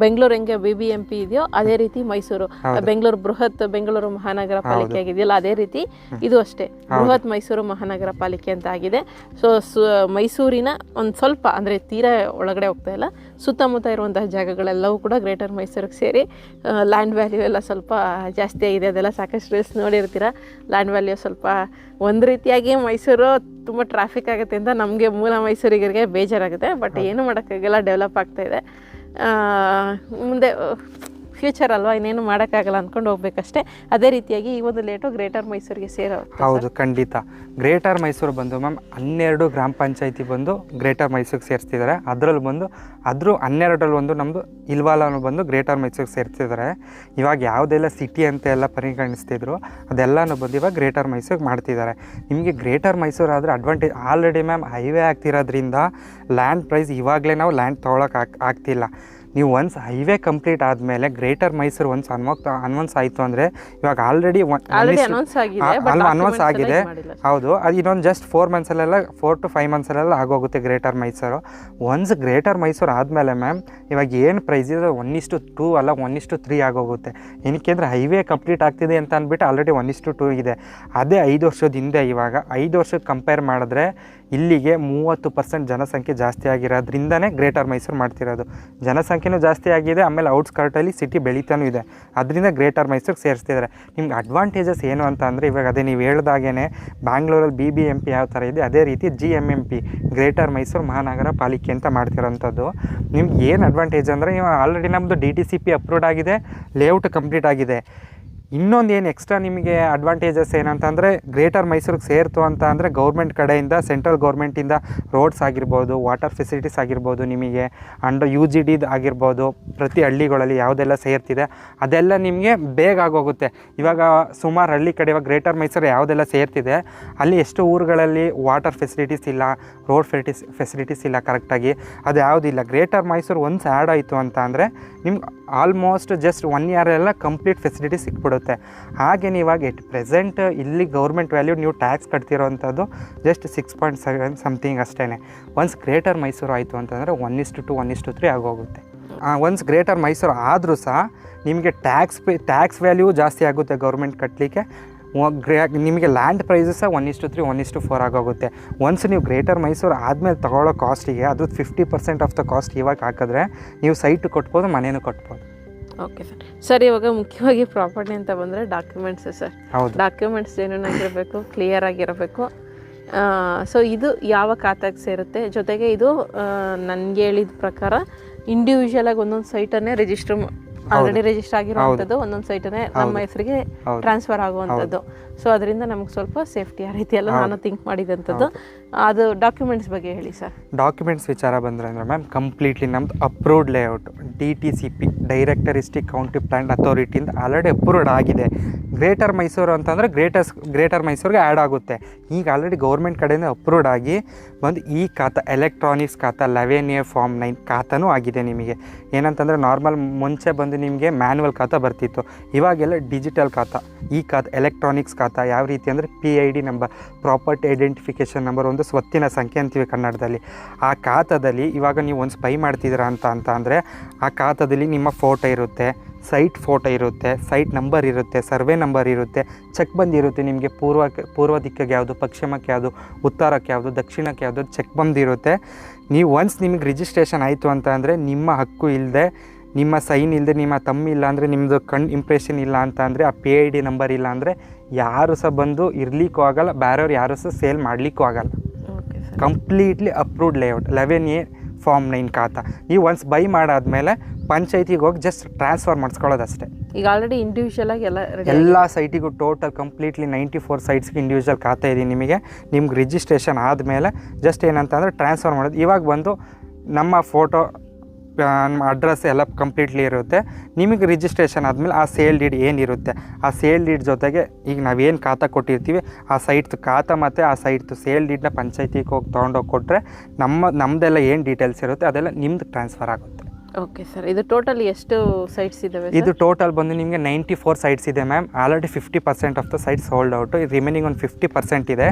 ಬೆಂಗಳೂರು ಹೆಂಗೆ BBMP ಇದೆಯೋ ಅದೇ ರೀತಿ ಮೈಸೂರು, ಬೆಂಗಳೂರು ಬೃಹತ್ ಬೆಂಗಳೂರು ಮಹಾನಗರ ಪಾಲಿಕೆ ಆಗಿದೆಯಲ್ಲ ಅದೇ ರೀತಿ ಇದು ಅಷ್ಟೇ ಬೃಹತ್ ಮೈಸೂರು ಮಹಾನಗರ ಪಾಲಿಕೆ ಅಂತ ಆಗಿದೆ. ಸೊ ಮೈಸೂರಿನ ಒಂದು ಸ್ವಲ್ಪ ಅಂದರೆ ತೀರಾ ಒಳಗಡೆ ಹೋಗ್ತಾ ಇಲ್ಲ, ಸುತ್ತಮುತ್ತ ಇರುವಂತಹ ಜಾಗಗಳೆಲ್ಲವೂ ಕೂಡ ಗ್ರೇಟರ್ ಮೈಸೂರಿಗೆ ಸೇರಿ ಲ್ಯಾಂಡ್ ವ್ಯಾಲ್ಯೂ ಎಲ್ಲ ಸ್ವಲ್ಪ ಜಾಸ್ತಿ ಆಗಿದೆ. ಅದೆಲ್ಲ ಸಾಕಷ್ಟು ರೀಲ್ಸ್ ನೋಡಿರ್ತೀರ. ಲ್ಯಾಂಡ್ ವ್ಯಾಲ್ಯೂ ಸ್ವಲ್ಪ ಒಂದು ರೀತಿಯಾಗಿ ಮೈಸೂರು ತುಂಬ ಟ್ರಾಫಿಕ್ ಆಗುತ್ತೆ ಅಂತ ನಮಗೆ ಮೂಲ ಮೈಸೂರಿಗರಿಗೆ ಬೇಜಾರಾಗುತ್ತೆ. ಬಟ್ ಏನು ಮಾಡೋಕ್ಕಾಗಲ್ಲ, ಡೆವಲಪ್ ಆಗ್ತಾ ಇದೆ. ಮುಂದೆ ಫ್ಯೂಚರ್ ಅಲ್ವಾ, ಇನ್ನೇನು ಮಾಡೋಕ್ಕಾಗಲ್ಲ ಅಂದ್ಕೊಂಡು ಹೋಗ್ಬೇಕಷ್ಟೇ. ಅದೇ ರೀತಿಯಾಗಿ ಈ ಒಂದು ಲೇಟು ಗ್ರೇಟರ್ ಮೈಸೂರಿಗೆ ಸೇರೋ. ಹೌದು, ಖಂಡಿತ. ಗ್ರೇಟರ್ ಮೈಸೂರು ಬಂದು ಮ್ಯಾಮ್ 12 ಗ್ರಾಮ ಪಂಚಾಯತಿ ಬಂದು ಗ್ರೇಟರ್ ಮೈಸೂರಿಗೆ ಸೇರಿಸ್ತಿದ್ದಾರೆ. ಅದರಲ್ಲಿ ಬಂದು 12ರಲ್ಲಿ ಒಂದು ನಮ್ಮದು ಇಲ್ವಾಲನು ಬಂದು ಗ್ರೇಟರ್ ಮೈಸೂರಿಗೆ ಸೇರ್ತಿದ್ದಾರೆ. ಇವಾಗ ಯಾವುದೆಲ್ಲ ಸಿಟಿ ಅಂತ ಎಲ್ಲ ಪರಿಗಣಿಸ್ತಿದ್ರು ಅದೆಲ್ಲನೂ ಬಂದು ಇವಾಗ ಗ್ರೇಟರ್ ಮೈಸೂರಿಗೆ ಮಾಡ್ತಿದ್ದಾರೆ. ನಿಮಗೆ ಗ್ರೇಟರ್ ಮೈಸೂರು ಆದರೆ ಅಡ್ವಾಂಟೇಜ್, ಆಲ್ರೆಡಿ ಮ್ಯಾಮ್ ಹೈವೇ ಆಗ್ತಿರೋದ್ರಿಂದ ಲ್ಯಾಂಡ್ ಪ್ರೈಸ್ ಇವಾಗಲೇ ನಾವು ಲ್ಯಾಂಡ್ ತೊಗೊಳಕ್ಕೆ ಆಗ್ತಿಲ್ಲ. ನೀವು ಒನ್ಸ್ ಹೈವೇ ಕಂಪ್ಲೀಟ್ ಆದಮೇಲೆ ಗ್ರೇಟರ್ ಮೈಸೂರು ಒನ್ಸ್ ಅನ್ವನ್ಸ್ ಆಯಿತು ಅಂದರೆ, ಇವಾಗ ಆಲ್ರೆಡಿ ಅನ್ವನ್ಸ್ ಆಗಿದೆ. ಹೌದು, ಅದು ಇನ್ನೊಂದು ಜಸ್ಟ್ 4 ಮಂತ್ಸಲ್ಲೆಲ್ಲ 4 to 5 ಮಂತ್ಸಲ್ಲೆಲ್ಲ ಆಗೋಗುತ್ತೆ greater Mysuru. Once greater Mysuru ಆದಮೇಲೆ ಮ್ಯಾಮ್ ಇವಾಗ ಏನು ಪ್ರೈಸ್ ಇದೆ 1:2 ಅಲ್ಲ 1:3 ಆಗೋಗುತ್ತೆ. ಏನಕ್ಕೆ ಅಂದರೆ ಹೈವೇ ಕಂಪ್ಲೀಟ್ ಆಗ್ತಿದೆ ಅಂತ ಅಂದ್ಬಿಟ್ಟು ಆಲ್ರೆಡಿ 1:2 ಇದೆ. ಅದೇ 5 ವರ್ಷದ ಹಿಂದೆ, ಇವಾಗ 5 ವರ್ಷಕ್ಕೆ ಕಂಪೇರ್ ಮಾಡಿದ್ರೆ ಇಲ್ಲಿಗೆ 30% ಜನಸಂಖ್ಯೆ ಜಾಸ್ತಿ ಆಗಿರೋದ್ರಿಂದನೇ ಗ್ರೇಟರ್ ಮೈಸೂರು ಮಾಡ್ತಿರೋದು. ಜನಸಂಖ್ಯೆನೂ ಜಾಸ್ತಿ ಆಗಿದೆ, ಆಮೇಲೆ ಔಟ್ಸ್ಕರ್ಟಲ್ಲಿ ಸಿಟಿ ಬೆಳೀತಾನೂ ಇದೆ. ಅದರಿಂದ ಗ್ರೇಟರ್ ಮೈಸೂರಿಗೆ ಸೇರಿಸ್ತಿದ್ದಾರೆ. ನಿಮ್ಗೆ ಅಡ್ವಾಂಟೇಜಸ್ ಏನು ಅಂತ ಅಂದರೆ, ಇವಾಗ ಅದೇ ನೀವು ಹೇಳ್ದಾಗೇ ಬ್ಯಾಂಗ್ಳೂರಲ್ಲಿ BBMP ಯಾವ ಥರ ಇದೆ ಅದೇ ರೀತಿ GMMP ಗ್ರೇಟರ್ ಮೈಸೂರು ಮಹಾನಗರ ಪಾಲಿಕೆ ಅಂತ ಮಾಡ್ತಿರೋಂಥದ್ದು. ನಿಮ್ಗೆ ಏನು ಅಡ್ವಾಂಟೇಜ್ ಅಂದರೆ, ಇವಾಗ ಆಲ್ರೆಡಿ ನಮ್ಮದು DTCP ಅಪ್ರೂವ್ಡ್ ಆಗಿದೆ, ಲೇಔಟ್ ಕಂಪ್ಲೀಟ್ ಆಗಿದೆ. ಇನ್ನೊಂದು ಏನು ಎಕ್ಸ್ಟ್ರಾ ನಿಮಗೆ ಅಡ್ವಾಂಟೇಜಸ್ ಏನಂತಂದರೆ, ಗ್ರೇಟರ್ ಮೈಸೂರಿಗೆ ಸೇರ್ತು ಅಂತ ಅಂದರೆ ಗೌರ್ಮೆಂಟ್ ಕಡೆಯಿಂದ, ಸೆಂಟ್ರಲ್ ಗೌರ್ಮೆಂಟಿಂದ ರೋಡ್ಸ್ ಆಗಿರ್ಬೋದು, ವಾಟರ್ ಫೆಸಿಲಿಟೀಸ್ ಆಗಿರ್ಬೋದು, ನಿಮಗೆ ಅಂಡ್ UGD ಆಗಿರ್ಬೋದು, ಪ್ರತಿ ಹಳ್ಳಿಗಳಲ್ಲಿ ಯಾವುದೆಲ್ಲ ಸೇರ್ತಿದೆ ಅದೆಲ್ಲ ನಿಮಗೆ ಬೇಗ ಆಗೋಗುತ್ತೆ. ಇವಾಗ ಸುಮಾರು ಹಳ್ಳಿ ಕಡೆ ಇವಾಗ ಗ್ರೇಟರ್ ಮೈಸೂರು ಯಾವುದೆಲ್ಲ ಸೇರ್ತಿದೆ ಅಲ್ಲಿ ಎಷ್ಟು ಊರುಗಳಲ್ಲಿ ವಾಟರ್ ಫೆಸಿಲಿಟೀಸ್ ಇಲ್ಲ, ರೋಡ್ ಫೆಸಿಲಿಟೀಸ್ ಇಲ್ಲ ಕರೆಕ್ಟಾಗಿ, ಅದು ಯಾವುದಿಲ್ಲ. ಗ್ರೇಟರ್ ಮೈಸೂರು ಒನ್ಸ್ ಆ್ಯಡ್ ಆಯಿತು ಅಂತ ಅಂದರೆ ನಿಮ್ಗೆ ಆಲ್ಮೋಸ್ಟ್ ಜಸ್ಟ್ 1 ಇಯರ್ ಎಲ್ಲ ಕಂಪ್ಲೀಟ್ ಫೆಸಿಲಿಟಿ ಸಿಕ್ಬಿಡುತ್ತೆ. ಹಾಗೆ ಇವಾಗ ಎಟ್ ಪ್ರೆಸೆಂಟ್ ಇಲ್ಲಿ ಗೌರ್ಮೆಂಟ್ ವ್ಯಾಲ್ಯೂ ನೀವು ಟ್ಯಾಕ್ಸ್ ಕಟ್ತಿರೋವಂಥದ್ದು ಜಸ್ಟ್ 6.7 ಸಮಥಿಂಗ್ ಅಷ್ಟೇ. ಒನ್ಸ್ ಗ್ರೇಟರ್ ಮೈಸೂರು ಆಯಿತು ಅಂತಂದರೆ 1:2 1:3 ಆಗೋಗುತ್ತೆ. ಒನ್ಸ್ ಗ್ರೇಟರ್ ಮೈಸೂರು ಆದರೂ ಸಹ ನಿಮಗೆ ಟ್ಯಾಕ್ಸ್ ವ್ಯಾಲ್ಯೂ ಜಾಸ್ತಿ ಆಗುತ್ತೆ ಗೌರ್ಮೆಂಟ್ ಕಟ್ಟಲಿಕ್ಕೆ. ನಿಮಗೆ ಲ್ಯಾಂಡ್ ಪ್ರೈಸಸ್ 1:3 1:4 ಆಗೋಗುತ್ತೆ. ಒನ್ಸ್ ನೀವು ಗ್ರೇಟರ್ ಮೈಸೂರು ಆದಮೇಲೆ ತೊಗೊಳ್ಳೋ ಕಾಸ್ಟಿಗೆ ಅದು 50% ಆಫ್ ದ ಕಾಸ್ಟ್ ಇವಾಗ ಹಾಕಿದ್ರೆ ನೀವು ಸೈಟ್ ಕೊಟ್ಬೋದು, ಮನೇನೂ ಕೊಟ್ಬೋದು. Okay sir. ಸರ್, ಇವಾಗ ಮುಖ್ಯವಾಗಿ ಪ್ರಾಪರ್ಟಿ ಅಂತ ಬಂದರೆ ಡಾಕ್ಯುಮೆಂಟ್ಸ್ ಸರ್. ಹೌದು, ಡಾಕ್ಯುಮೆಂಟ್ಸ್ ಏನೇನಾಗಿರಬೇಕು, ಕ್ಲಿಯರ್ ಆಗಿರಬೇಕು. ಸೊ ಇದು ಯಾವ ಖಾತೆಗೆ ಸೇರುತ್ತೆ, ಜೊತೆಗೆ ಇದು ನನಗೆ ಹೇಳಿದ ಪ್ರಕಾರ ಇಂಡಿವಿಜುವಲ್ ಆಗಿ ಒಂದೊಂದು ಸೈಟನ್ನೇ ಆಲ್ರೆಡಿ ರಿಜಿಸ್ಟರ್ ಆಗಿರುವಂಥದ್ದು, ಒಂದೊಂದು ಸೈಟನ್ನೇ ನಮ್ಮ ಹೆಸರಿಗೆ ಟ್ರಾನ್ಸ್ಫರ್ ಆಗುವಂಥದ್ದು. ಸೊ ಅದರಿಂದ ನಮ್ಗೆ ಸ್ವಲ್ಪ ಸೇಫ್ಟಿ ಆ ರೀತಿ ಎಲ್ಲ ನಾನು ಥಿಂಕ್ ಮಾಡಿದಂಥದ್ದು. ಅದು ಡಾಕ್ಯುಮೆಂಟ್ಸ್ ಬಗ್ಗೆ ಹೇಳಿ ಸರ್. ಡಾಕ್ಯುಮೆಂಟ್ಸ್ ವಿಚಾರ ಬಂದರೆ ಅಂದರೆ ಮ್ಯಾಮ್ ಕಂಪ್ಲೀಟ್ಲಿ ನಮ್ದು ಅಪ್ರೂವ್ಡ್ ಲೇಔಟ್ DTCP ಡೈರೆಕ್ಟರಿಸ್ಟಿಕ್ ಕೌಂಟಿ ಪ್ಲಾನ್ ಅಥಾರಿಟಿಯಿಂದ ಆಲ್ರೆಡಿ ಅಪ್ರೂವ್ಡ್ ಆಗಿದೆ. ಗ್ರೇಟರ್ ಮೈಸೂರು ಅಂತಂದರೆ ಗ್ರೇಟರ್ ಮೈಸೂರಿಗೆ ಆ್ಯಡ್ ಆಗುತ್ತೆ. ಈಗ ಆಲ್ರೆಡಿ ಗೌರ್ಮೆಂಟ್ ಕಡೆಯಿಂದ ಅಪ್ರೂವ್ಡ್ ಆಗಿ ಬಂದು ಈ ಖಾತಾ ಎಲೆಕ್ಟ್ರಾನಿಕ್ಸ್ ಖಾತಾ 11A Form 9 ಖಾತಾನೂ ಆಗಿದೆ. ನಿಮಗೆ ಏನಂತಂದರೆ ನಾರ್ಮಲ್ ಮುಂಚೆ ಬಂದು ಬಂದು ನಿಮಗೆ ಮ್ಯಾನ್ಯುವಲ್ ಖಾತಾ ಬರ್ತಿತ್ತು. ಇವಾಗೆಲ್ಲ ಡಿಜಿಟಲ್ ಖಾತಾ, ಈ ಖಾತಾ ಎಲೆಕ್ಟ್ರಾನಿಕ್ಸ್ ಖಾತಾ. ಯಾವ ರೀತಿ ಅಂದರೆ PID number, property identification number, ಒಂದು ಸ್ವತ್ತಿನ ಸಂಖ್ಯೆ ಅಂತೀವಿ ಕನ್ನಡದಲ್ಲಿ. ಆ ಖಾತಾದಲ್ಲಿ ಇವಾಗ ನೀವು ಒಂದು ಸ್ಪೈ ಮಾಡ್ತಿದ್ದೀರಾ ಅಂತ ಅಂದರೆ ಆ ಖಾತಾದಲ್ಲಿ ನಿಮ್ಮ ಫೋಟೋ ಇರುತ್ತೆ, ಸೈಟ್ ಫೋಟೋ ಇರುತ್ತೆ, ಸೈಟ್ ನಂಬರ್ ಇರುತ್ತೆ, ಸರ್ವೆ ನಂಬರ್ ಇರುತ್ತೆ, ಚೆಕ್ ಬಂದಿರುತ್ತೆ ನಿಮಗೆ ಪೂರ್ವ ದಿಕ್ಕಿಗೆ ಯಾವುದು, ಪಶ್ಚಿಮಕ್ಕೆ ಯಾವುದು, ಉತ್ತರಕ್ಕೆ ಯಾವುದು, ದಕ್ಷಿಣಕ್ಕೆ ಯಾವುದು ಚೆಕ್ ಬಂದಿರುತ್ತೆ. ನೀವು ಒನ್ಸ್ ನಿಮಗೆ ರಿಜಿಸ್ಟ್ರೇಷನ್ ಆಯಿತು ಅಂತ ಅಂದರೆ ನಿಮ್ಮ ಹಕ್ಕು ಇಲ್ಲದೆ, ನಿಮ್ಮ ಸೈನ್ ಇಲ್ಲದೆ, ನಿಮ್ಮ ತಮ್ಮಿಲ್ಲ ಅಂದರೆ, ನಿಮ್ಮದು ಇಂಪ್ರೆಷನ್ ಇಲ್ಲ ಅಂತ ಅಂದರೆ, ಆ PID ನಂಬರ್ ಇಲ್ಲ ಅಂದರೆ ಯಾರು ಸಹ ಬಂದು ಇರಲಿಕ್ಕೂ ಆಗಲ್ಲ, ಬೇರೆಯವ್ರು ಯಾರು ಸಹ ಸೇಲ್ ಮಾಡಲಿಕ್ಕೂ ಆಗಲ್ಲ. Completely approved layout 11A form 9 ಖಾತಾ. ನೀವು ಒನ್ಸ್ ಬೈ ಮಾಡಾದ್ಮೇಲೆ ಪಂಚಾಯತಿಗೆ ಹೋಗಿ ಜಸ್ಟ್ ಟ್ರಾನ್ಸ್ಫರ್ ಮಾಡಿಸ್ಕೊಳ್ಳೋದಷ್ಟೇ. ಈಗ ಆಲ್ರೆಡಿ ಇಂಡಿವಿಜುವಲ್ ಆಗಿ ಎಲ್ಲ ಸೈಟಿಗೂ ಟೋಟಲ್ ಕಂಪ್ಲೀಟ್ಲಿ 94 ಸೈಟ್ಸ್ಗೆ ಇಂಡಿವಿಜುವಲ್ ಖಾತಾ ಇದೆ ನಿಮ್ಗೆ ರಿಜಿಸ್ಟ್ರೇಷನ್ ಆದಮೇಲೆ ಜಸ್ಟ್ ಏನಂತ ಅಂದರೆ ಟ್ರಾನ್ಸ್ಫರ್ ಮಾಡೋದು. ಇವಾಗ ಬಂದು ನಮ್ಮ ಫೋಟೋ, ನಮ್ಮ ಅಡ್ರೆಸ್ ಎಲ್ಲ ಕಂಪ್ಲೀಟ್ಲಿ ಇರುತ್ತೆ. ನಿಮಗೆ ರಿಜಿಸ್ಟ್ರೇಷನ್ ಆದಮೇಲೆ ಆ ಸೇಲ್ ಡೀಡ್ ಏನಿರುತ್ತೆ, ಆ ಸೇಲ್ ಡೀಡ್ ಜೊತೆಗೆ ಈಗ ನಾವೇನು ಖಾತಾ ಕೊಟ್ಟಿರ್ತೀವಿ ಆ ಸೈಟ್ದು ಖಾತಾ ಮತ್ತು ಆ ಸೈಟ್ದು ಸೇಲ್ ಡೀಡ್ನ ಪಂಚಾಯತಿಗೆ ಹೋಗಿ ತೊಗೊಂಡೋಗಿ ಕೊಟ್ಟರೆ ನಮ್ಮದೆಲ್ಲ ಏನು ಡೀಟೇಲ್ಸ್ ಇರುತ್ತೆ ಅದೆಲ್ಲ ನಿಮ್ದು ಟ್ರಾನ್ಸ್ಫರ್ ಆಗುತ್ತೆ. ಓಕೆ ಸರ್, ಇದು ಟೋಟಲ್ ಎಷ್ಟು ಸೈಟ್ಸ್ ಇದ್ದಾವೆ? ಇದು ಟೋಟಲ್ ಬಂದು ನಿಮಗೆ 94 ಸೈಟ್ಸ್ ಇದೆ ma'am. Already 50% of the sites sold out. Remaining ಒಂದು 50% ಇದೆ.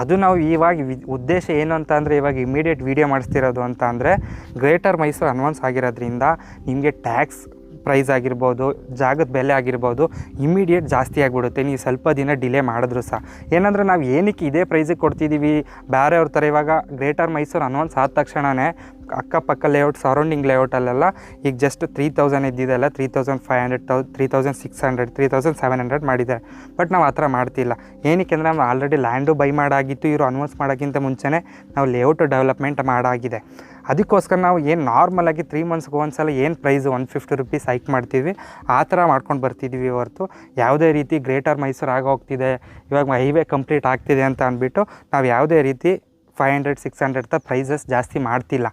ಅದು ನಾವು ಇವಾಗ ಉದ್ದೇಶ ಏನು ಅಂತ ಅಂದರೆ, ಇವಾಗ ಇಮಿಡಿಯೇಟ್ ವೀಡಿಯೋ ಮಾಡಿಸ್ತಿರೋದು ಅಂತ ಅಂದರೆ, ಗ್ರೇಟರ್ ಮೈಸೂರು ಅನ್ವಾನ್ಸ್ ಆಗಿರೋದ್ರಿಂದ ನಿಮಗೆ ಟ್ಯಾಕ್ಸ್ ಪ್ರೈಸ್ ಆಗಿರ್ಬೋದು, ಜಾಗದ ಬೆಲೆ ಆಗಿರ್ಬೋದು, ಇಮಿಡಿಯೇಟ್ ಜಾಸ್ತಿ ಆಗಿಬಿಡುತ್ತೆ ನೀವು ಸ್ವಲ್ಪ ದಿನ ಡಿಲೇ ಮಾಡಿದ್ರು ಸಹ. ಏನಂದರೆ ನಾವು ಏನಕ್ಕೆ ಇದೇ ಪ್ರೈಸಿಗೆ ಕೊಡ್ತಿದ್ದೀವಿ ಬೇರೆಯವ್ರ ಥರ. ಇವಾಗ ಗ್ರೇಟರ್ ಮೈಸೂರು ಅನ್ವಾನ್ಸ್ ಆದ ತಕ್ಷಣವೇ ಅಕ್ಕಪಕ್ಕ ಲೇಔಟ್, ಸರೌಂಡಿಂಗ್ ಲೇಔಟಲ್ಲೆಲ್ಲ ಈಗ ಜಸ್ಟ್ 3000 ಇದ್ದಿದ್ದೆಲ್ಲ 3500, 3600, 3700 ಮಾಡಿದ್ದಾರೆ. ಬಟ್ ನಾವು ಆ ಥರ ಮಾಡ್ತಿಲ್ಲ. ಏನಕ್ಕೆ ಅಂದರೆ ನಾವು ಆಲ್ರೆಡಿ ಲ್ಯಾಂಡು ಬೈ ಮಾಡಾಗಿತ್ತು. ಇವರು ಅನ್ವಾನ್ಸ್ ಮಾಡೋಕ್ಕಿಂತ ಮುಂಚೆನೇ ನಾವು ಲೇಔಟ್ ಡೆವಲಪ್ಮೆಂಟ್ ಮಾಡಾಗಿದೆ. ಅದಕ್ಕೋಸ್ಕರ ನಾವು ಏನು ನಾರ್ಮಲಾಗಿ 3 ಮಂತ್ಸ್ಗೆ ಒಂದ್ಸಲ ಏನು ಪ್ರೈಸು 150 ರೂಪೀಸ್ ಹೈಕ್ ಮಾಡ್ತೀವಿ ಆ ಥರ ಮಾಡ್ಕೊಂಡು ಬರ್ತಿದ್ದೀವಿ ಹೊರತು ಯಾವುದೇ ರೀತಿ ಗ್ರೇಟರ್ ಮೈಸೂರು ಆಗೋಗ್ತಿದೆ, ಇವಾಗ ಹೈವೇ ಕಂಪ್ಲೀಟ್ ಆಗ್ತಿದೆ ಅಂತ ಅಂದ್ಬಿಟ್ಟು ನಾವು ಯಾವುದೇ ರೀತಿ 500, 600 ಪ್ರೈಸಸ್ ಜಾಸ್ತಿ ಮಾಡ್ತಿಲ್ಲ.